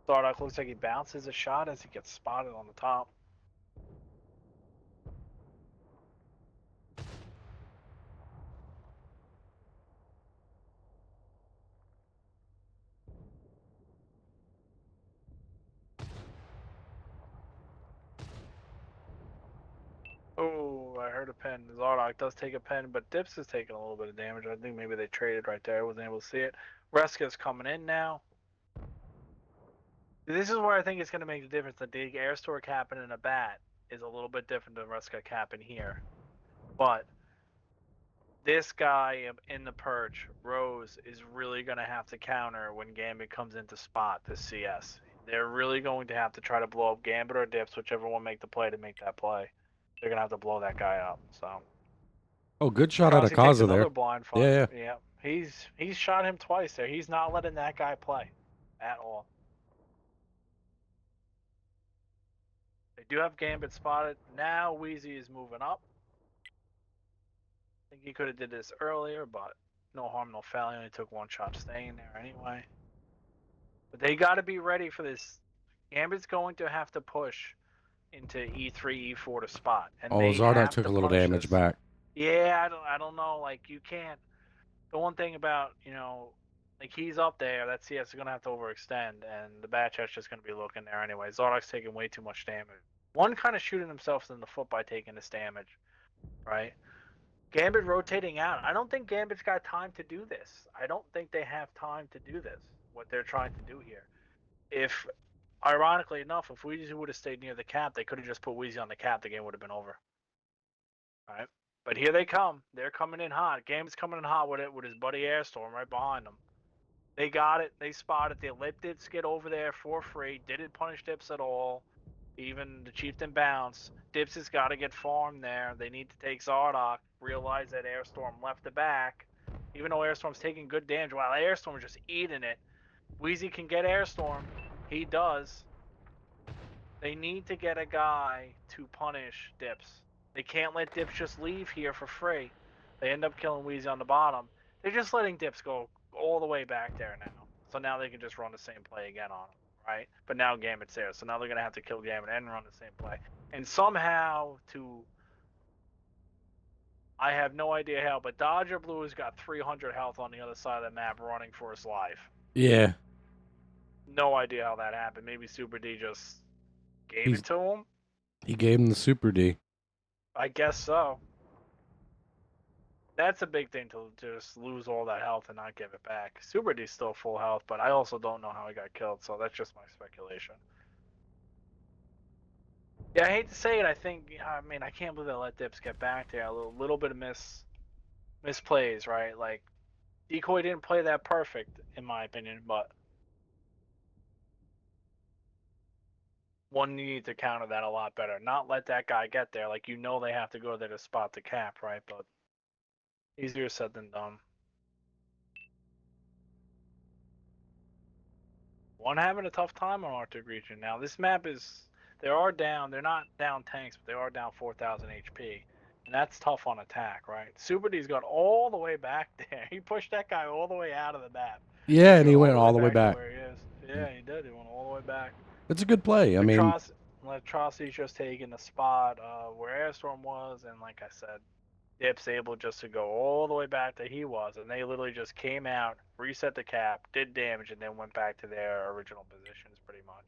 Stardock looks like he bounces a shot as he gets spotted on the top. Oh, I heard a pen. Zardock does take a pen, but Dips is taking a little bit of damage. I think maybe they traded right there. I wasn't able to see it. Reska's coming in now. This is where I think it's going to make the difference. The big air store capping in a bat is a little bit different than Reska capping here. But This guy in the perch, Rose, is really going to have to counter when Gambit comes into spot this CS. They're really going to have to try to blow up Gambit or Dips, whichever one make the play to make that play. They're going to have to blow that guy up. So Oh, good shot out of Trossi takes Kaza another there. blind Yeah, fight. Yeah, he's shot him twice there. He's not letting that guy play at all. They do have Gambit spotted. Now Wheezy is moving up. I think he could have did this earlier, but no harm, no foul. He only took one shot staying there anyway. But they got to be ready for this. Gambit's going to have to push into E3, E4 to spot, and Oh, they Zardock have took to a little punish damage this. back. Yeah, I don't know. Like you can't. The one thing about like he's up there, that CS is gonna have to overextend, and the bad chat's just gonna be looking there anyway. Zardock's taking way too much damage. One kind of shooting himself in the foot by taking this damage, right? Gambit rotating out. I don't think Gambit's got time to do this. I don't think they have time to do this. What they're trying to do here. If, ironically enough, if Weezy would have stayed near the cap, they could have just put Weezy on the cap. The game would have been over. All right. But here they come. They're coming in hot. Gambit's coming in hot with it with his buddy Airstorm right behind them. They got it. They spotted. They let Dips get over there for free. Didn't punish Dips at all. Even the Chieftain bounce. Dips has got to get farmed there. They need to take Zardock. Realize that Airstorm left the back. Even though Airstorm's taking good damage, while Airstorm is just eating it. Wheezy can get Airstorm. He does. They need to get a guy to punish Dips. They can't let Dips just leave here for free. They end up killing Wheezy on the bottom. They're just letting Dips go all the way back there now. So now they can just run the same play again on him, right? But now Gambit's there. So now they're going to have to kill Gambit and run the same play. And somehow I have no idea how, but Dodger Blue has got 300 health on the other side of the map running for his life. Yeah. No idea how that happened. Maybe Super D just gave it to him? He gave him the Super D. I guess so. That's a big thing to just lose all that health and not give it back. Super D's still full health, but I also don't know how he got killed, so that's just my speculation. Yeah, I hate to say it. I can't believe they let Dips get back there. A little bit of misplays, right? Like, DECOY didn't play that perfect, in my opinion, but one need to counter that a lot better. Not let that guy get there. Like, they have to go there to spot the cap, right? But easier said than done. One having a tough time on Arctic region. Now, this map they're not down tanks, but they are down 4,000 HP. And that's tough on attack, right? Super D's got all the way back there. He pushed that guy all the way out of the map. Yeah, and he went all the way back. To where he is. Yeah, he did. He went all the way back. It's a good play. I mean, Trossy's just taking the spot where Airstorm was, and like I said, Dip's able just to go all the way back to he was, and they literally just came out, reset the cap, did damage, and then went back to their original positions pretty much.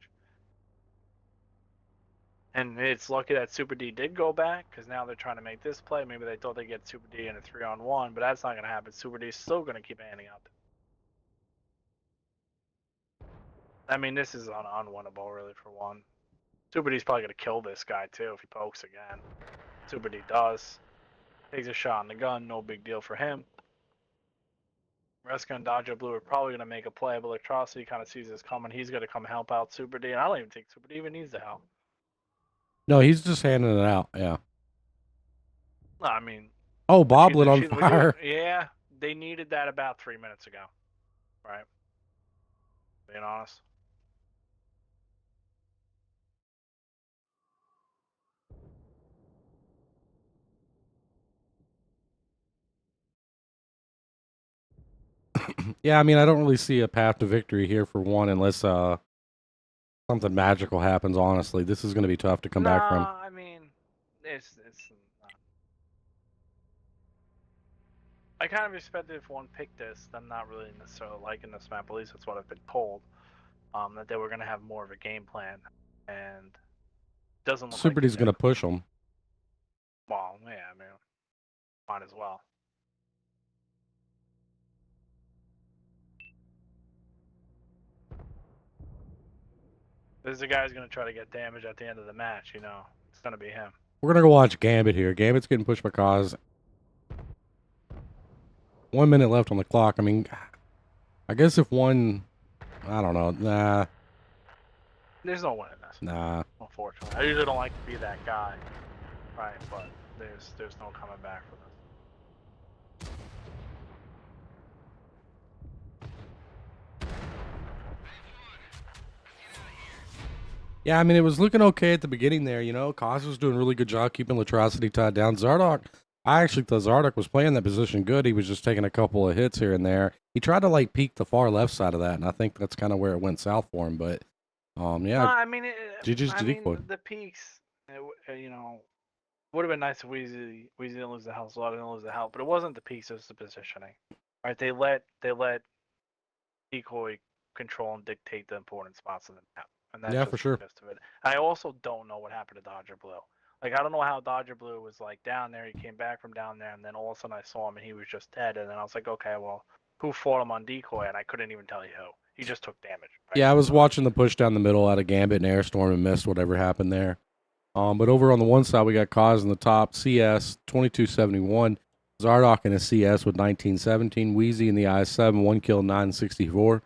And it's lucky that Super D did go back, because now they're trying to make this play. Maybe they thought they'd get Super D in a 3-on-1, but that's not going to happen. Super D's still going to keep handing up. I mean, this is unwinnable, really, for one. Super D's probably going to kill this guy, too, if he pokes again. Super D does. Takes a shot in the gun, no big deal for him. Reska and Dodger Blue are probably going to make a play, but Electrocity kind of sees this coming. He's going to come help out Super D, and I don't even think Super D even needs the help. no, he's just handing it out. Yeah. No, I mean... Oh, Bob lit on fire. Yeah, they needed that about 3 minutes ago. Right? Being honest. Yeah, I mean, I don't really see a path to victory here for one, unless something magical happens. Honestly, this is going to be tough to come back from. I mean, it's I kind of expected if one picked this, them not really necessarily liking this map. At least that's what I've been told. That they were going to have more of a game plan, and it doesn't look Super like D's going to push them. Well, yeah, I mean, might as well. This is a guy who's going to try to get damage at the end of the match, It's going to be him. We're going to go watch Gambit here. Gambit's getting pushed by Kaz. 1 minute left on the clock. I mean, I guess if one, I don't know. Nah, There's no winning this, nah. unfortunately. I usually don't like to be that guy, right? But there's no coming back from this. Yeah, I mean, it was looking okay at the beginning there. You know, Kaz was doing a really good job keeping Latrocity tied down. Zardock, I actually thought Zardock was playing that position good. He was just taking a couple of hits here and there. He tried to like peek the far left side of that, and I think that's kind of where it went south for him. But, No, yeah, I mean, GG's to Decoy. the peaks. You know, would have been nice if Weezy didn't lose the health, so I didn't lose the health. But it wasn't the peaks; it was the positioning. Right? They let Decoy control and dictate the important spots in the map, and that's Yeah, just for the sure. gist of it. I also don't know what happened to Dodger Blue. Like, I don't know how Dodger Blue was like down there. He came back from down there, and then all of a sudden I saw him and he was just dead. And then I was like, okay, well, who fought him on Decoy? And I couldn't even tell you who. He just took damage. Right? Yeah, I was So watching the push down the middle out of Gambit and Airstorm and missed whatever happened there. But over on the one side, we got Kaz in the top, CS 2271, Zardock in a CS with 1917, Wheezy in the I7, 1 kill 964,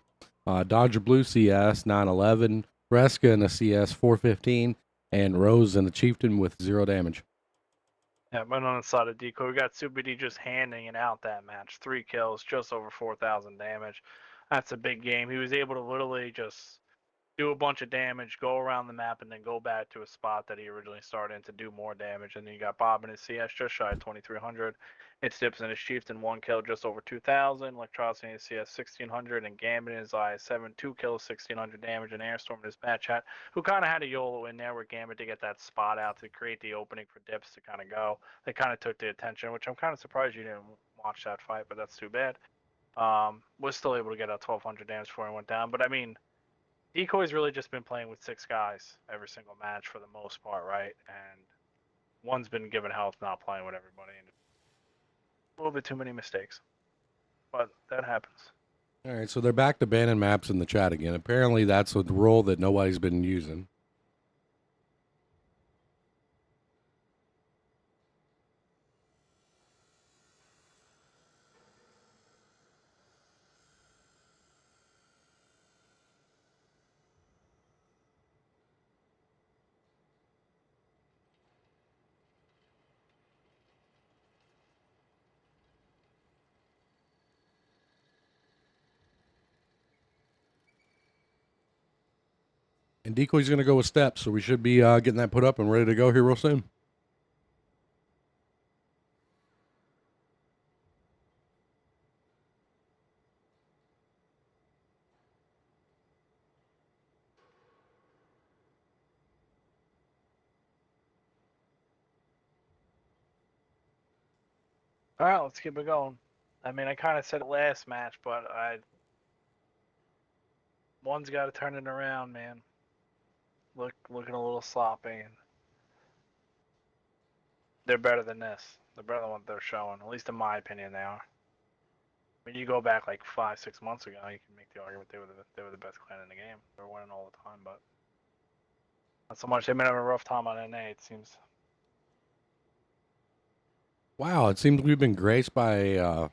Dodger Blue CS 911, Reska in a CS 415, and Rose in the Chieftain with 0 damage. yeah, but on the side of Decoy, we got Super D just handing it out that match. 3 kills, just over 4,000 damage. That's a big game. He was able to literally just do a bunch of damage, go around the map, and then go back to a spot that he originally started in to do more damage. And then you got Bob in his CS just shy of 2,300. It's Dips in his Chieftain, 1 kill, just over 2,000. Electrocity in his CS, 1,600. And Gambit in his IS7, 2 kills, 1,600 damage. And Airstorm in his match hat, who kind of had a YOLO in there with Gambit to get that spot out to create the opening for Dips to kind of go. They kind of took the attention, which I'm kind of surprised you didn't watch that fight, but that's too bad. Was still able to get a 1,200 damage before he went down. But I mean, Decoy's really just been playing with 6 guys every single match for the most part, right? And one's been given health, not playing with everybody, and a little bit too many mistakes. But that happens. All right, so they're back to banning maps in the chat again. Apparently, that's a role that nobody's been using. And Decoy's going to go with steps, so we should be getting that put up and ready to go here real soon. All right, let's keep it going. I mean, I kind of said it last match, but one's got to turn it around, man. Looking a little sloppy, and they're better than this. They're better than what they're showing. At least in my opinion, they are. When you go back like 5-6 months ago, you can make the argument they were the best clan in the game. They were winning all the time, but not so much. They've been having a rough time on NA. It seems. Wow, it seems we've been graced by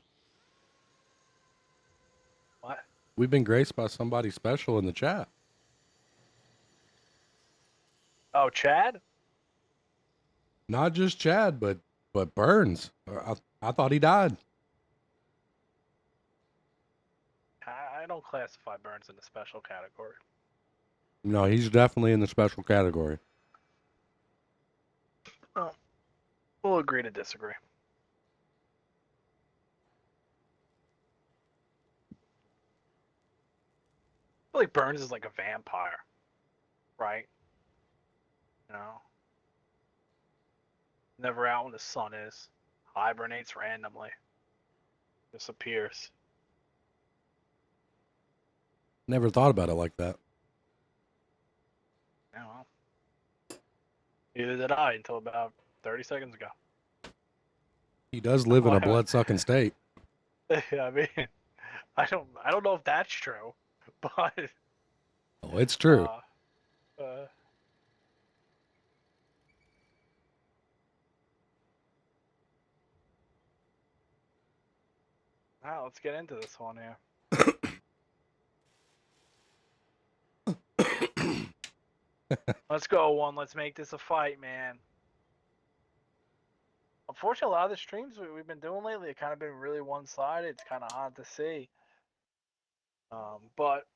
What? we've been graced by somebody special in the chat. Oh, Chad? Not just Chad, but Burns. I thought he died. I don't classify Burns in the special category. No, he's definitely in the special category. Well, we'll agree to disagree. I feel like Burns is like a vampire, right? You know, never out when the sun is, hibernates randomly, disappears. Never thought about it like that. You know, neither did I until about 30 seconds ago. He does live in a Wow. blood-sucking state. I mean, I don't know if that's true, but Oh, it's true. uh, Now let's get into this one here. Let's go one. Let's make this a fight, man. Unfortunately, a lot of the streams we've been doing lately have kind of been really one-sided. It's kind of hard to see. But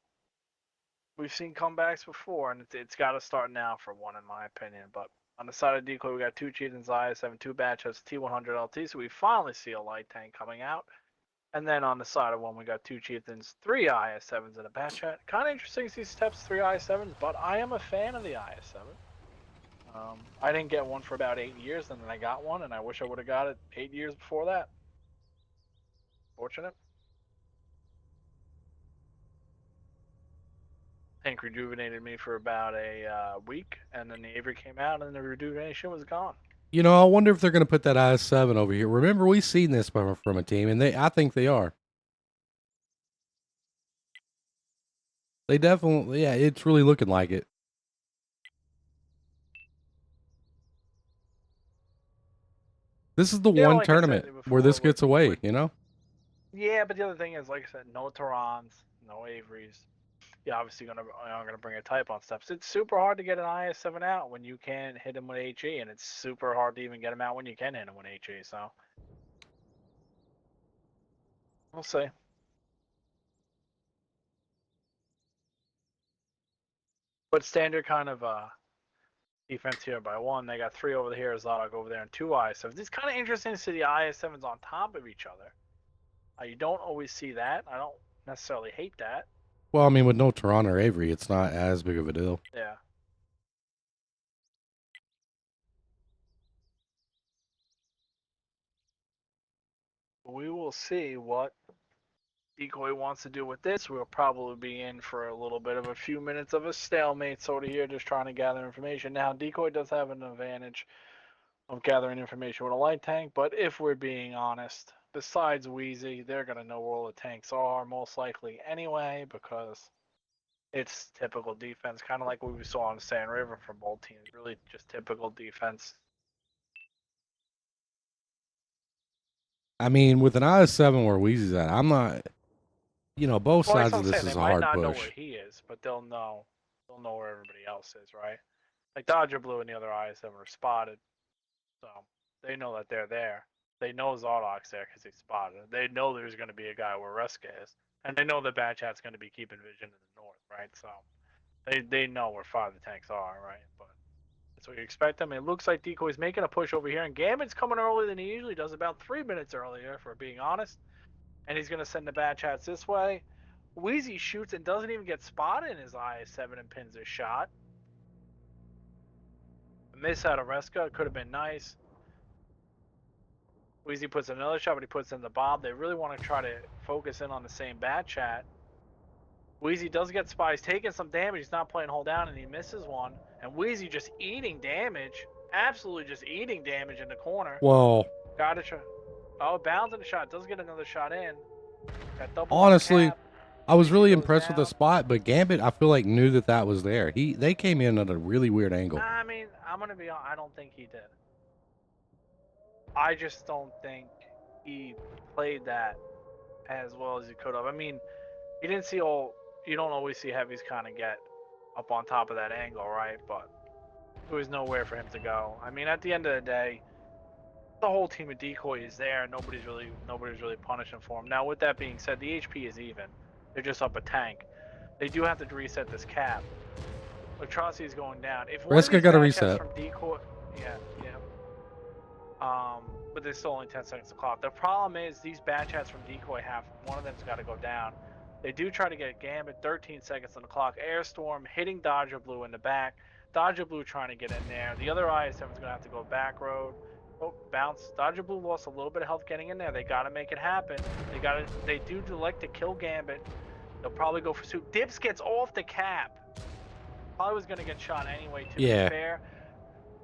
we've seen comebacks before, and it's got to start now for one, in my opinion. But on the side of Decoy, we got 2 Chieftains, IS-7, 2 Batches, T100 LT, so we finally see a light tank coming out. And then on the side of one, we got 2 Chieftains, 3 IS-7s, and a Batchat. Kind of interesting to see steps 3 IS-7s, but I am a fan of the IS-7. I didn't get one for about 8 years, and then I got one, and I wish I would have got it 8 years before that. Fortunate. Tank rejuvenated me for about a week, and then the Avery came out, and the rejuvenation was gone. You know, I wonder if they're going to put that IS-7 over here. Remember, we've seen this from a team, and I think they are. They definitely, yeah, it's really looking like it. This is the one like I said tournament where before, this gets away, you know? Yeah, but the other thing is, like I said, no Tarans, no Averys. You're obviously gonna bring a type on steps. It's super hard to get an IS-7 out when you can't hit him with HE, and it's super hard to even get him out when you can hit him with HE. So we'll see. But standard kind of defense here by one. They got 3 over here, Zadok over there, and 2 IS-7s. It's kind of interesting to see the IS-7s on top of each other. You don't always see that. I don't necessarily hate that. Well, I mean, with no Toronto or Avery, it's not as big of a deal. Yeah. We will see what Decoy wants to do with this. We'll probably be in for a little bit of a few minutes of a stalemate sort of here, just trying to gather information. Now, Decoy does have an advantage of gathering information with a light tank, but if we're being honest, besides Wheezy, they're going to know where all the tanks are most likely anyway, because it's typical defense, kind of like what we saw on Sand River from both teams. Really just typical defense. I mean, with an IS-7 where Wheezy's at, I'm not, you know, both Well, sides like of this saying, is they a might hard not know push. where he is, but they'll know where everybody else is, right? Like Dodger Blue and the other IS-7 are spotted, so they know that they're there. They know Zardok's there because he's spotted. They know there's going to be a guy where Reska is, and they know the Batchat's going to be keeping vision in the north, right? So they know where 5 of the tanks are, right? But that's what you expect them. It looks like Decoy's making a push over here, and Gambit's coming earlier than he usually does, about 3 minutes earlier, for being honest. And he's going to send the Batchats this way. Wheezy shoots and doesn't even get spotted in his IS-7 and pins his shot. A miss out of Reska. It could have been nice. Wheezy puts another shot, but he puts in the Bob. They really want to try to focus in on the same Batchat. Wheezy does get spotted. He's taking some damage. He's not playing hold down, and he misses one. And Wheezy just eating damage. Absolutely just eating damage in the corner. Well, Got it. Oh, bouncing the shot. Does get another shot in. Got double honestly, cap. I was really goes impressed with the down. spot, but Gambit, I feel like, knew that was there. They came in at a really weird angle. I mean, I'm going to be honest. I don't think he did. I just don't think he played that as well as he could have. I mean, you didn't see all. You don't always see heavies kind of get up on top of that angle, right? But there was nowhere for him to go. I mean, at the end of the day, the whole team of Decoy is there. Nobody's really punishing for him. Now, with that being said, the HP is even. They're just up a tank. They do have to reset this cap. Atrocity is going down. If one of Reska these got to Batchats reset. from Decoy, yeah. But there's still only 10 seconds to clock. The problem is these Batchats from Decoy have one of them's got to go down. They do try to get Gambit, 13 seconds on the clock. Airstorm hitting Dodger Blue in the back. Dodger Blue trying to get in there. The other IS-7 is going to have to go back road. Oh, bounce. Dodger Blue lost a little bit of health getting in there. They got to make it happen. They do like to kill Gambit. They'll probably go for soup. Dips gets off the cap. Probably was going to get shot anyway, to be fair.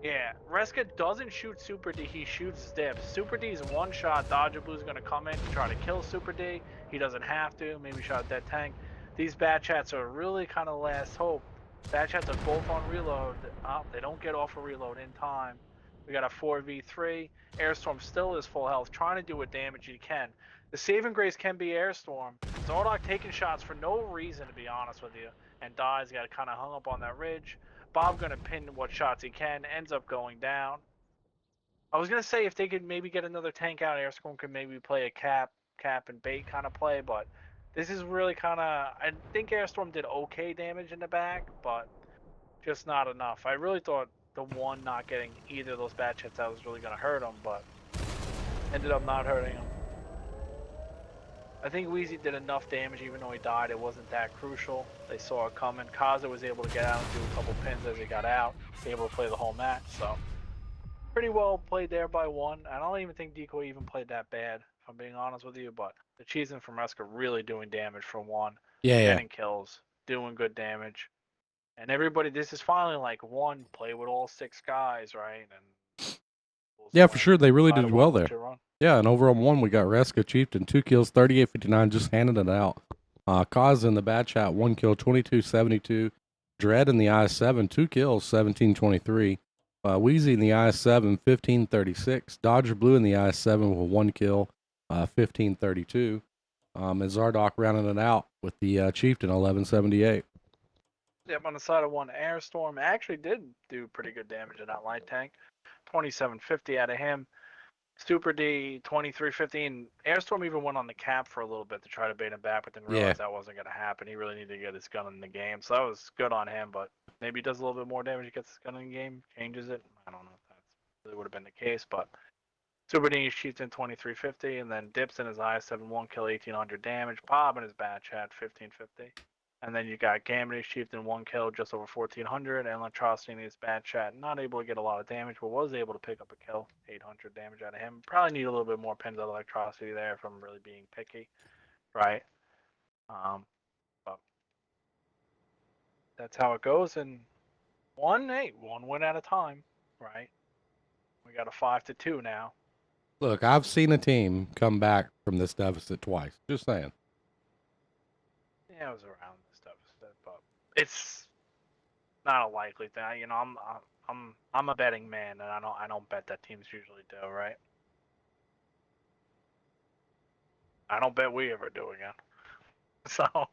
Yeah, Reska doesn't shoot Super D, he shoots Dips. Super D's one shot, Dodger Blue's gonna come in to try to kill Super D. He doesn't have to, maybe shot that tank. These Batchats are really kind of last hope. Batchats are both on reload. They don't get off a reload in time. We got a 4v3. Airstorm still is full health, trying to do what damage he can. The saving grace can be Airstorm. Zordok taking shots for no reason, to be honest with you, and dies. Got kind of hung up on that ridge. Bob gonna pin what shots he can, ends up going down. I was gonna say if they could maybe get another tank out, Airstorm could maybe play a cap and bait kind of play, but this is really kind of. I think Airstorm did okay damage in the back, but just not enough. I really thought the one not getting either of those bad hits out was really gonna hurt him, but ended up not hurting him. I think Wheezy did enough damage even though he died. It wasn't that crucial. They saw it coming. Kaza was able to get out and do a couple pins as he got out, able to play the whole match, so pretty well played there by one. I don't even think Decoy even played that bad, if I'm being honest with you, but the Cheese and Fresca really doing damage for one. Yeah, Getting kills, doing good damage. And everybody, this is finally like one play with all 6 guys, right? And Yeah, for sure. They really decide did on well what there. you run. Yeah, and over on one, we got Reska Chieftain, 2 kills, 38-59, just handed it out. Kaz in the bad chat, 1 kill, 22-72. Dread in the IS-7, 2 kills, 17-23. Wheezy in the IS-7, 15-36. Dodger Blue in the IS-7 with 1 kill, 15-32. And Zardock rounding it out with the Chieftain, 11-78. Yep, on the side of one, Airstorm actually did do pretty good damage in that light tank. 2750 out of him. Super D, 2350, and Airstorm even went on the cap for a little bit to try to bait him back, but then realized that wasn't going to happen. He really needed to get his gun in the game, so that was good on him, but maybe he does a little bit more damage, he gets his gun in the game, changes it. I don't know if that really would have been the case, but Super D cheats in 2350, and then dips in his IS-7, 1 kill, 1800 damage. Bob in his batch had 1550. And then you got Gambit Chieftain, 1 kill, just over 1400, and Electrocity in his bad chat, not able to get a lot of damage, but was able to pick up a kill, 800 damage out of him. Probably need a little bit more pins of Electrocity there from really being picky, right? But that's how it goes, and one win at a time, right? We got a 5-2 now. Look, I've seen a team come back from this deficit twice. Just saying. Yeah, it was around this deficit, but it's not a likely thing. You know, I'm a betting man, and I don't bet that teams usually do, right? I don't bet we ever do again. So I'm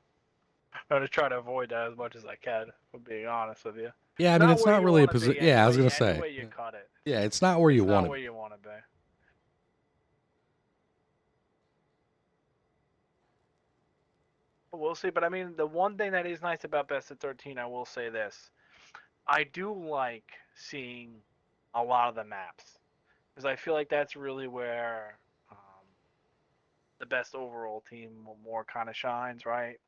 gonna try to avoid that as much as I can. For being honest with you. Yeah, I mean, it's where not you really a wanna be position. Yeah, I was anyway- gonna say. Any way you cut it, Yeah, it's not where you it's want not to where be. you want to be. But we'll see. But I mean, the one thing that is nice about Best of 13, I will say this: I do like seeing a lot of the maps because I feel like that's really where the best overall team more kind of shines, right?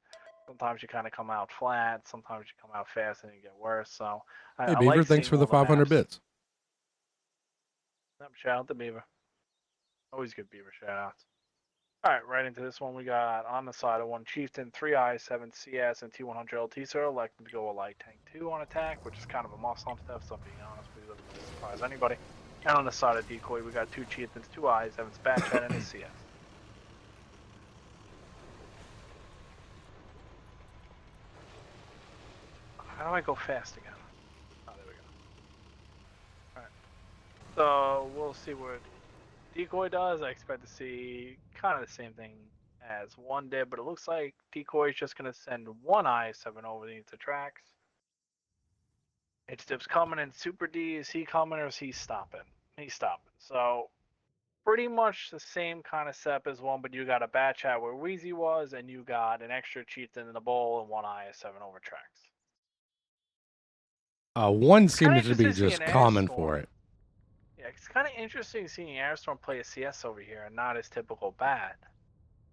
Sometimes you kind of come out flat, sometimes you come out fast and you get worse. So Hey, I Beaver, like thanks seeing for the all 500 maps. bits. Shout out to Beaver. Always good Beaver shout outs. Alright, right into this one. We got on the side of one Chieftain, 3i, 7 CS, and T100 LT, sir. Elected to go a light tank 2 on attack, which is kind of a must on stuff, so I'm being honest with you, doesn't really surprise anybody. And on the side of Decoy, we got 2 Chieftains, 2i, 7 Batchat, and a CS. How do I go fast again? Oh, there we go. Alright. So, we'll see what Decoy does. I expect to see kind of the same thing as one did, but it looks like Decoy is just going to send one I-7 over the tracks. H-Dip's coming in. Super D, is he coming or is he stopping? He's stopping. So, pretty much the same kind of setup as one, but you got a bad chat where Wheezy was, and you got an extra Chieftain in the bowl and one I-7 over tracks. One It's kinda seemed to be interesting just seeing common Airstorm. for it. Yeah, it's kind of interesting seeing Airstorm play a CS over here and not his typical bat.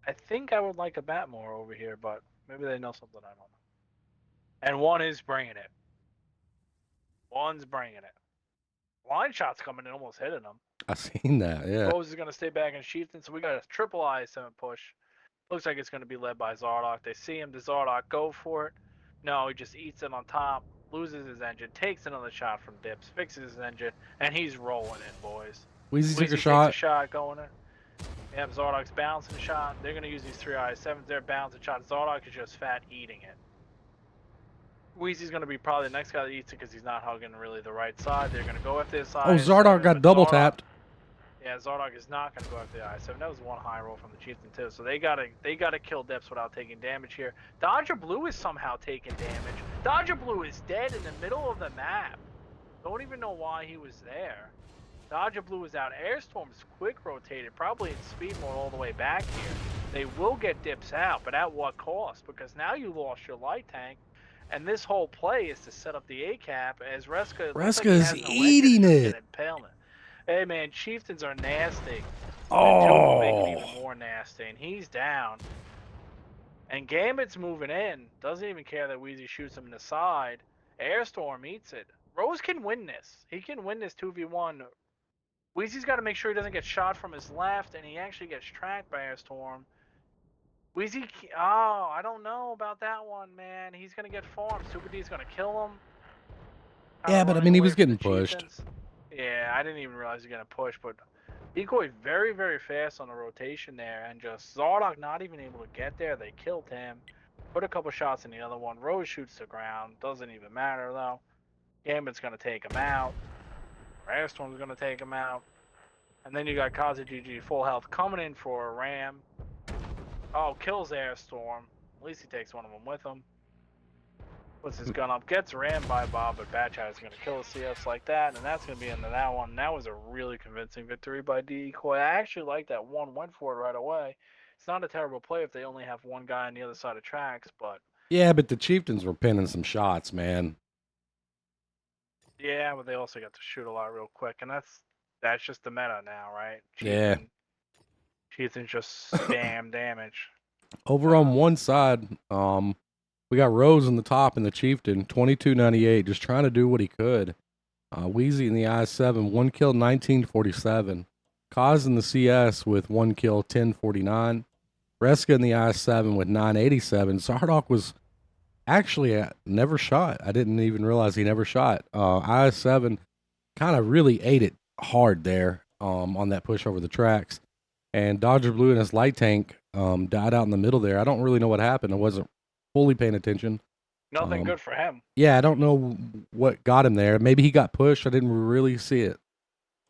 I think I would like a bat more over here, but maybe they know something I don't know. And one is bringing it. One's bringing it. Line shots coming in, almost hitting him. I've seen that, yeah. Bose is going to stay back in Chieftain, so we got a triple I-7 push. Looks like it's going to be led by Zardock. They see him. Does Zardock go for it? No, he just eats it on top, loses his engine, takes another shot from Dips, fixes his engine, and he's rolling in, boys. Wheezy took a takes shot. a shot going in. Yep, Zardock's bouncing a shot. They're going to use these 3 I-7s. They're bouncing shot. Zardock is just fat eating it. Wheezy's going to be probably the next guy that eats it because he's not hugging really the right side. They're going to go after this side. Oh, Zardock got double tapped. Yeah, Zardok is not going to go after the I-7. That was one high roll from the Chieftain too. So they gotta kill Dips without taking damage here. Dodger Blue is somehow taking damage. Dodger Blue is dead in the middle of the map. Don't even know why he was there. Dodger Blue is out. Airstorm's quick rotated, probably in speed mode all the way back here. They will get Dips out, but at what cost? Because now you lost your light tank, and this whole play is to set up the A-cap as Reska looks like he Reska's has no eating engine, just it. get impalement. Hey man, Chieftains are nasty. And two will make it even Oh. more nasty, and he's down. And Gambit's moving in. Doesn't even care that Wheezy shoots him in the side. Airstorm eats it. Rose can win this. He can win this 2v1. Wheezy's got to make sure he doesn't get shot from his left, and he actually gets tracked by Airstorm. Wheezy, oh, I don't know about that one, man. He's going to get farmed. Super D's going to kill him. Yeah, but I mean, he was getting pushed. Chieftains. Yeah, I didn't even realize he was going to push, but Decoy very, very fast on the rotation there, and just Zardok not even able to get there. They killed him. Put a couple shots in the other one. Rose shoots the ground. Doesn't even matter, though. Gambit's going to take him out. Airstorm's going to take him out. And then you got Kazi GG full health coming in for a ram. Oh, kills Airstorm. At least he takes one of them with him. Puts his gun up, gets rammed by Bob, but Batchat is going to kill a CS like that, and that's going to be into that one. And that was a really convincing victory by DECOY. I actually like that one, went for it right away. It's not a terrible play if they only have one guy on the other side of tracks, but... Yeah, but the Chieftains were pinning some shots, man. Yeah, but they also got to shoot a lot real quick, and that's just the meta now, right? Yeah. Chieftains just spam damage. Over on one side, we got Rose in the top and the Chieftain, 2298, just trying to do what he could. Wheezy in the I-7, 1 kill, 1947. Kaz in the CS with 1 kill, 1049. Reska in the I-7 with 987. Zardok was actually never shot. I didn't even realize he never shot. I-7 kind of really ate it hard there on that push over the tracks. And Dodger Blue and his light tank died out in the middle there. I don't really know what happened. I wasn't fully paying attention. Nothing good for him. Yeah, I don't know what got him there. Maybe he got pushed. I didn't really see it.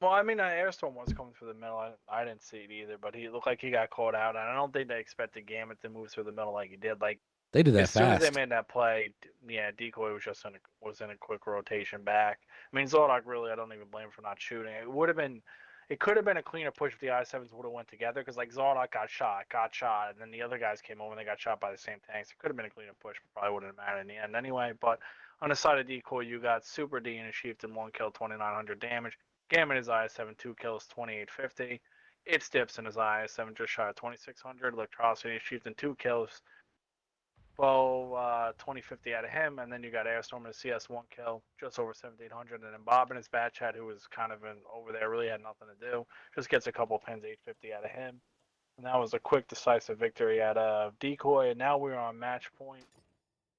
Well, I mean, Airstorm was coming through the middle. I didn't see it either, but he looked like he got caught out. And I don't think they expected Gambit to move through the middle like he did. Like They did that as soon fast. as they made that play, yeah, Decoy was just in a quick rotation back. I mean, Zordok really, I don't even blame him for not shooting. It could have been a cleaner push if the I-7s would have went together, because like Zordok got shot, and then the other guys came over and they got shot by the same tanks. It could have been a cleaner push, but probably wouldn't have mattered in the end anyway. But on the side of Decoy, you got Super D and a Chieftain, 1 kill, 2,900 damage. Gambit his I-7, 2 kills, 2,850. It's Dips in his I-7, just shy of 2,600. Electrocity, Chieftain, 2 kills, 2050 out of him, and then you got Airstorm and CS 1 kill, just over 7,800, and then Bob and his Batchat, who was kind of over there, really had nothing to do, just gets a couple pins, 850 out of him, and that was a quick, decisive victory at Decoy, and now we're on match point.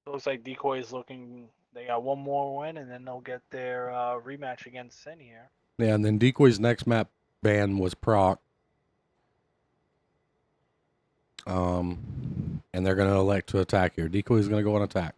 It looks like Decoy is looking, they got one more win, and then they'll get their rematch against Sin here. Yeah, and then Decoy's next map ban was Proc. And they're going to elect to attack here. Decoy's going to go on attack.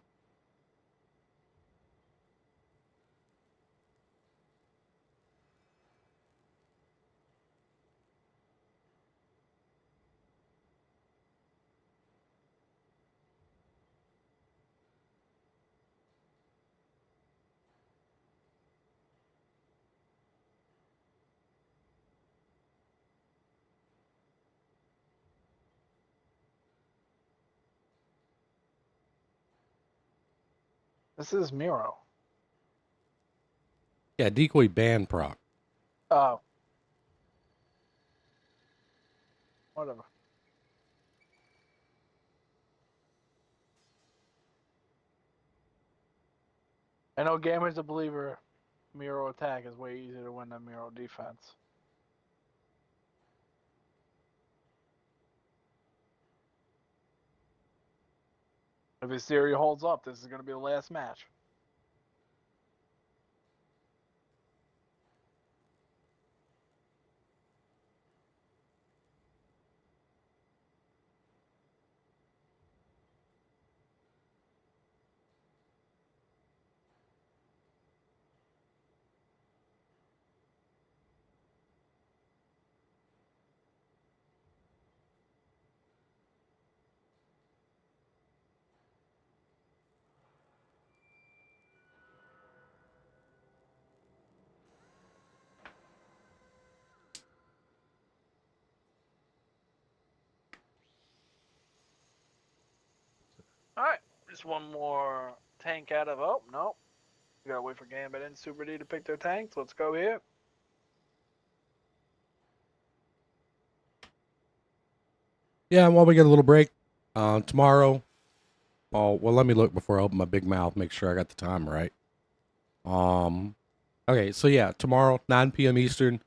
This is Miro. Yeah, Decoy banned Proc. Oh. Whatever. I know Gamer's a believer. Miro attack is way easier to win than Miro defense. If his theory holds up, this is going to be the last match. Alright, just one more tank out of. Oh, no. We gotta wait for Gambit and Super D to pick their tanks. Let's go here. Yeah, and while we get a little break, tomorrow. Oh, well, let me look before I open my big mouth. Make sure I got the time right. Okay, so yeah, tomorrow 9 p.m. Eastern,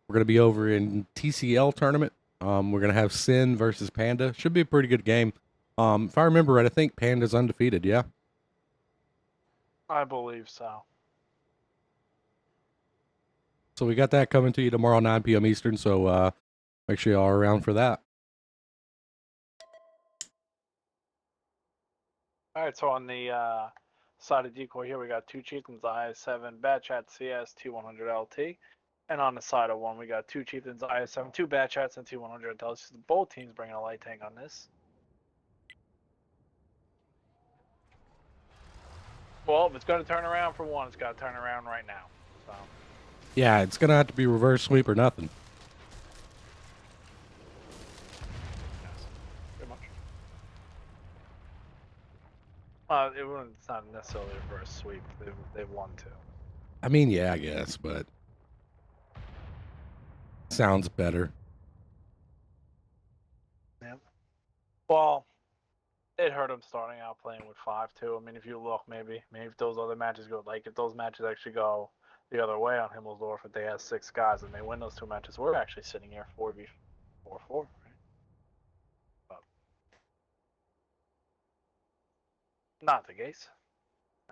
we're gonna be over in TCL tournament. We're gonna have Sin versus Panda. Should be a pretty good game. If I remember right, I think Panda's undefeated. Yeah. I believe so. So we got that coming to you tomorrow 9 p.m. Eastern. So make sure y'all are around for that. Alright, so on the side of Decoy here, we got two Chieftains IS7, Bad Chat CS, 2100 LT. And on the side of one, we got two Chieftains IS7, two Bad Chats, and 2100 LT. So both teams bringing a light tank on this. Well, if it's going to turn around for one, it's got to turn around right now. So. Yeah, it's gonna have to be reverse sweep or nothing. Yes, pretty much. It's not necessarily a reverse sweep. They've won two. I mean, yeah, I guess, but sounds better. Yep. Well, it hurt him starting out playing with 5-2. I mean, if you look, maybe if those other matches go, like if those matches actually go the other way on Himmelsdorf, if they have 6 guys and they win those 2 matches, we're actually sitting here 4v4-4, right? But not the case.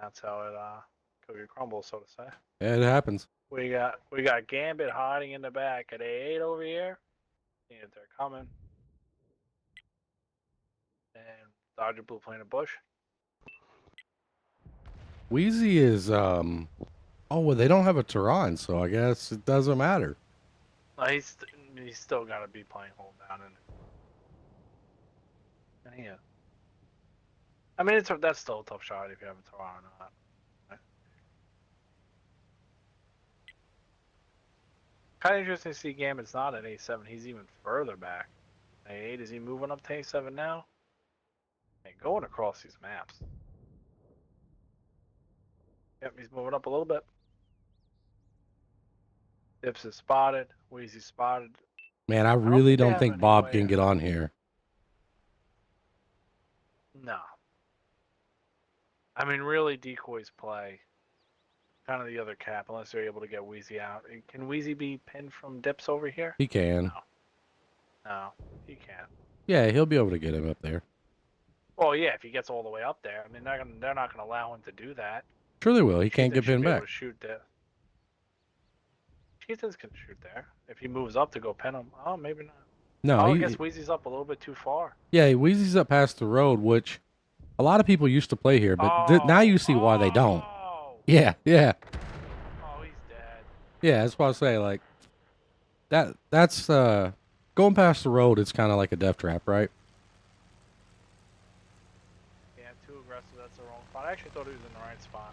That's how it cookie crumbles, so to say. Yeah, it happens. We got Gambit hiding in the back at A8 over here. Seeing if they're coming. And Dodger Blue playing a bush. Wheezy is oh well, they don't have a Tehran, so I guess it doesn't matter. He's still got to be playing hold down and yeah. I mean, that's still a tough shot if you have a Tehran or not. Right? Kind of interesting to see Gambit's not at A7. He's even further back. A8, is he moving up to A7 now? Hey, going across these maps. Yep, he's moving up a little bit. Dips is spotted. Wheezy spotted. Man, I don't really think they don't have think any Bob way can get on here. No. I mean, really, Decoys play kind of the other cap unless they're able to get Wheezy out. Can Wheezy be pinned from dips over here? He can. No, he can't. Yeah, he'll be able to get him up there. Well, yeah, if he gets all the way up there. I mean, they're not gonna allow him to do that. Sure they will. He can't Chieftain get should pinned be able back. to shoot there. Chieftains can shoot there if he moves up to go pin him. Oh, maybe not. No, Oh, I guess Wheezy's up a little bit too far. yeah, Wheezy's up past the road, which a lot of people used to play here, but now you see why they don't. Yeah, yeah, Oh, he's dead. yeah. That's what I say. Like that's going past the road. It's kind of like a death trap, right? Yeah, too aggressive. That's the wrong spot. I actually thought he was in the right spot.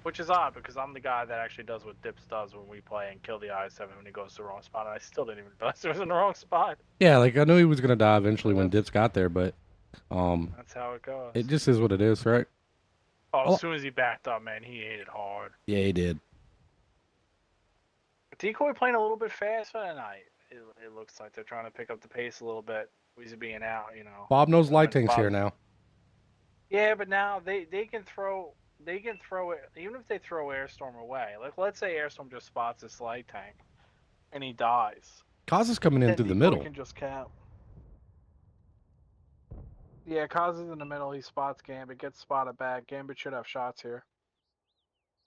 Which is odd because I'm the guy that actually does what Dips does when we play and kill the I7 when he goes to the wrong spot. And I still didn't even realize he was in the wrong spot. Yeah, like I knew he was gonna die eventually when Dips got there, but That's how it goes. it just is what it is, right? Oh, as soon as he backed up, man, he ate it hard. Yeah, he did. Decoy playing a little bit faster tonight. It looks like they're trying to pick up the pace a little bit. Weezy being out, you know. Bob knows light When tanks here now. Yeah, but now they can throw it even if they throw Airstorm away. Like let's say Airstorm just spots this light tank and he dies. Kaz is coming in Then through the Decoy middle. can just cap. Yeah, Kaz is in the middle. He spots Gambit, gets spotted back. Gambit should have shots here.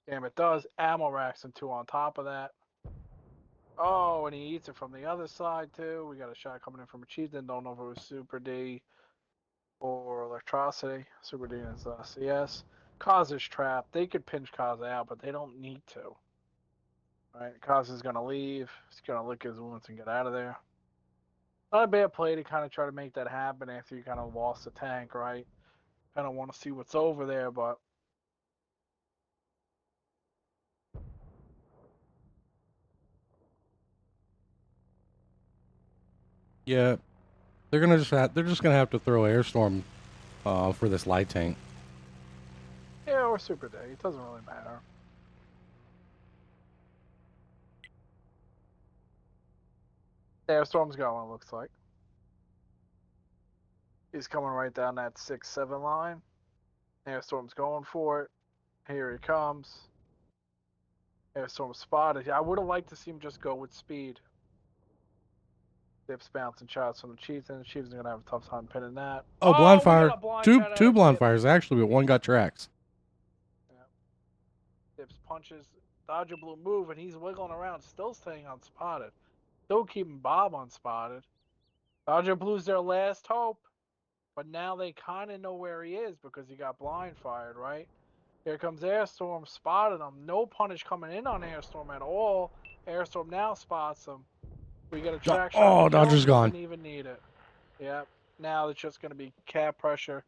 Gambit does. Ammo racks and 2 on top of that. Oh, and he eats it from the other side too. We got a shot coming in from a Chieftain. Don't know if it was Super D or Electrocity. Super D is CS. Kaz is trapped. They could pinch Kaz out, but they don't need to. Right? Kaz is gonna leave. He's gonna lick his wounds and get out of there. Not a bad play to kind of try to make that happen after you kind of lost the tank, right? Kind of want to see what's over there, but Yeah, they're just gonna have to throw Airstorm for this light tank. Yeah, or Super Day. It doesn't really matter. Airstorm's going, looks like. He's coming right down that 6-7 line. Airstorm's going for it. Here he comes. Airstorm spotted. I would have liked to see him just go with speed. Dips bouncing shots from the Chiefs, and the Chiefs are going to have a tough time pinning that. Oh, blind we got fire. a blind Two shot out of blind Dips. fires actually, but one got tracks. Dips punches, Dodger Blue move, and he's wiggling around, still staying unspotted. Still keeping Bob unspotted. Dodger Blue's their last hope, but now they kind of know where he is because he got blind fired, right? Here comes Airstorm, spotted him. No punish coming in on Airstorm at all. Airstorm now spots him. We get a track shot. Oh, Dodger's gone. Didn't even need it. Yep. Now it's just going to be cap pressure.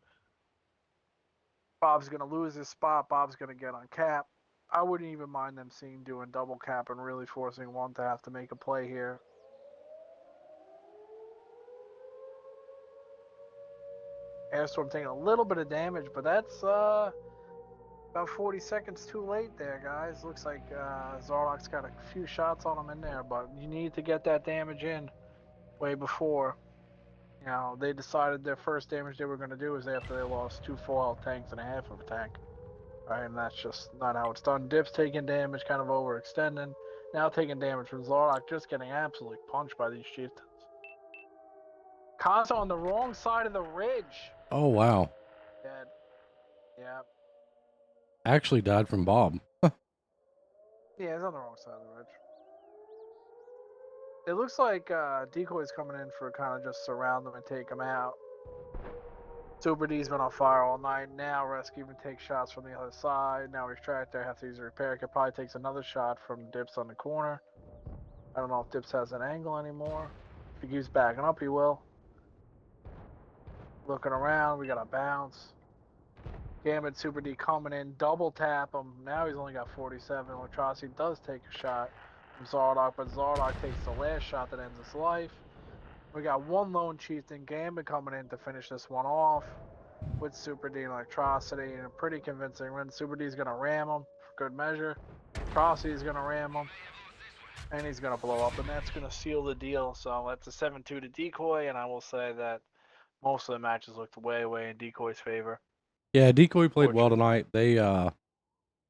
Bob's going to lose his spot. Bob's going to get on cap. I wouldn't even mind them doing double cap and really forcing one to have to make a play here. Airstorm taking a little bit of damage, but that's about 40 seconds too late there, guys. Looks like Zardok's got a few shots on him in there, but you need to get that damage in way before. You know, they decided their first damage they were going to do is after they lost 2 full tanks and a half of a tank. Right, and that's just not how it's done. Dip's taking damage, kind of overextending. Now taking damage from Zardok, just getting absolutely punched by these chieftains. Kaza on the wrong side of the ridge. Oh, wow. Dead. Yeah. Actually died from Bob. Yeah, he's on the wrong side of the ridge. It looks like Decoy's coming in for kind of just surround them and take them out. Super D's been on fire all night. Now Rescue even takes shots from the other side. Now he's trapped there, have to use a repair kit. Probably takes another shot from Dips on the corner. I don't know if Dips has an angle anymore. If he keeps backing up, he will. Looking around, we got a bounce. Gambit Super D coming in, double tap him. Now he's only got 47. Latrossi does take a shot from Zardok, but Zardok takes the last shot that ends his life. We got one lone chieftain, Gambit, coming in to finish this one off with Super D and Electrocity, and a pretty convincing win. Super D's gonna ram him for good measure. Electrocity's gonna ram him, and he's gonna blow up, and that's gonna seal the deal. So that's a 7-2 to Decoy, and I will say that most of the matches looked way in Decoy's favor. Yeah, Decoy played well tonight. They and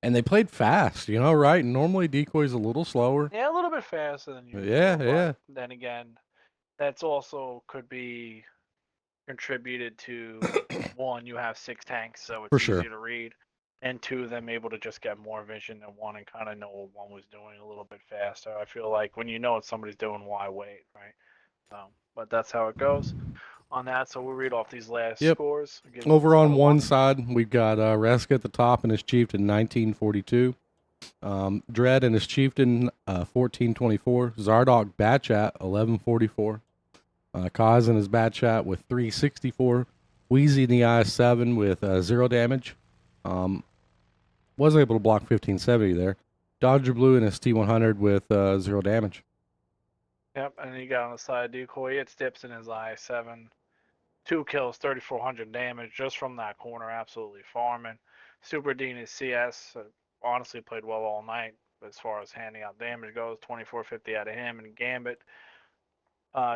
they played fast, you know, right? Normally Decoy's a little slower. Yeah, a little bit faster than usual. Yeah. Then again, that's also could be contributed to one, you have 6 tanks, so it's easier to read, and 2, them able to just get more vision than 1 and kind of know what 1 was doing a little bit faster. I feel like when you know what somebody's doing, why wait, right? But that's how it goes on that. So we'll read off these last scores. Over on one side, we've got Resk at the top and his chieftain 1942. Dread and his chieftain 1424. Zardok Batchat 1144. Kaz and his Batchat with 364. Wheezy in the I-7 with 0 damage. Wasn't able to block 1570 there. Dodger Blue and his T100 with 0 damage. Yep, and you got on the side Decoy, it's Dips in his I-7. 2 kills, 3,400 damage just from that corner, absolutely farming. Super Dean is CS, honestly played well all night as far as handing out damage goes, 2450 out of him. And Gambit,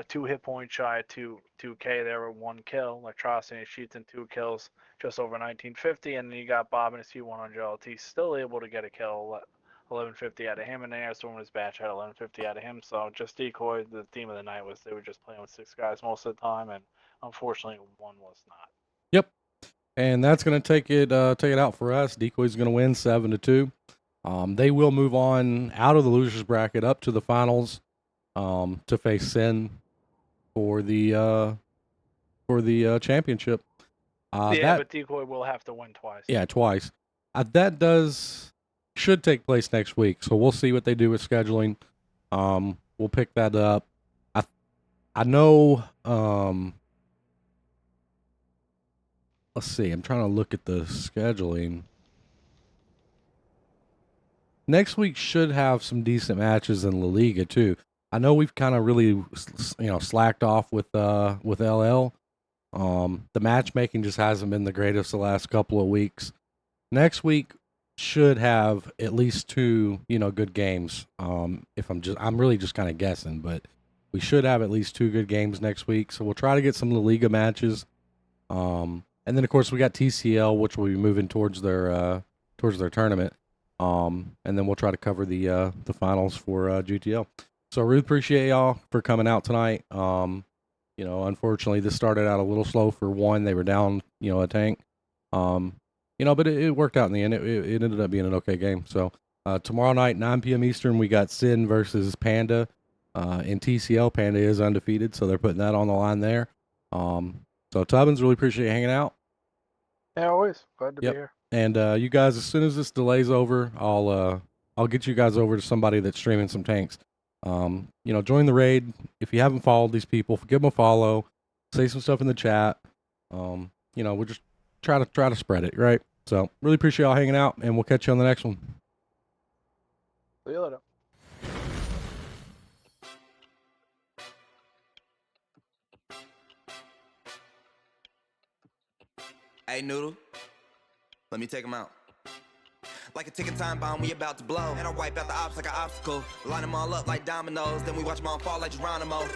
2 hit points shy of 2K there with 1 kill. Electrocity and Sheets and 2 kills, just over 1950. And then you got Bob and his T100 LT still able to get a kill, 1150 out of him, and then Airstorm was batch had 1150 out of him. So just Decoy, the theme of the night was they were just playing with 6 guys most of the time, and unfortunately 1 was not. Yep, and that's going to take it out for us. Decoy's going to win 7-2. They will move on out of the losers bracket up to the finals to face Sin for the championship. But Decoy will have to win twice. Yeah, twice. That should take place next week, so we'll see what they do with scheduling. We'll pick that up. I know. Let's see. I'm trying to look at the scheduling. Next week should have some decent matches in La Liga too. I know we've kind of really, slacked off with LL, The matchmaking just hasn't been the greatest the last couple of weeks. Next week should have at least two, good games. If I'm really just kind of guessing, but we should have at least two good games next week. So we'll try to get some of the Liga matches. And then of course we got TCL, which will be moving towards their tournament. And then we'll try to cover the finals for GTL. So I really appreciate y'all for coming out tonight. Unfortunately this started out a little slow for one. They were down, a tank. But it worked out in the end. It ended up being an okay game. So tomorrow night, 9 p.m. Eastern, we got Sin versus Panda. In TCL, Panda is undefeated, so they're putting that on the line there. So Tubbins, really appreciate you hanging out. Yeah, always glad to Yep. be here. And you guys, as soon as this delay's over, I'll get you guys over to somebody that's streaming some tanks. Join the raid. If you haven't followed these people, give them a follow. Say some stuff in the chat. We'll just try to spread it, right? So really appreciate y'all hanging out, and we'll catch you on the next one. See you later. Hey, Noodle, let me take him out. Like a ticking time bomb, we about to blow. And I wipe out the ops like an obstacle. Line them all up like dominoes, then we watch them all fall like Geronimo.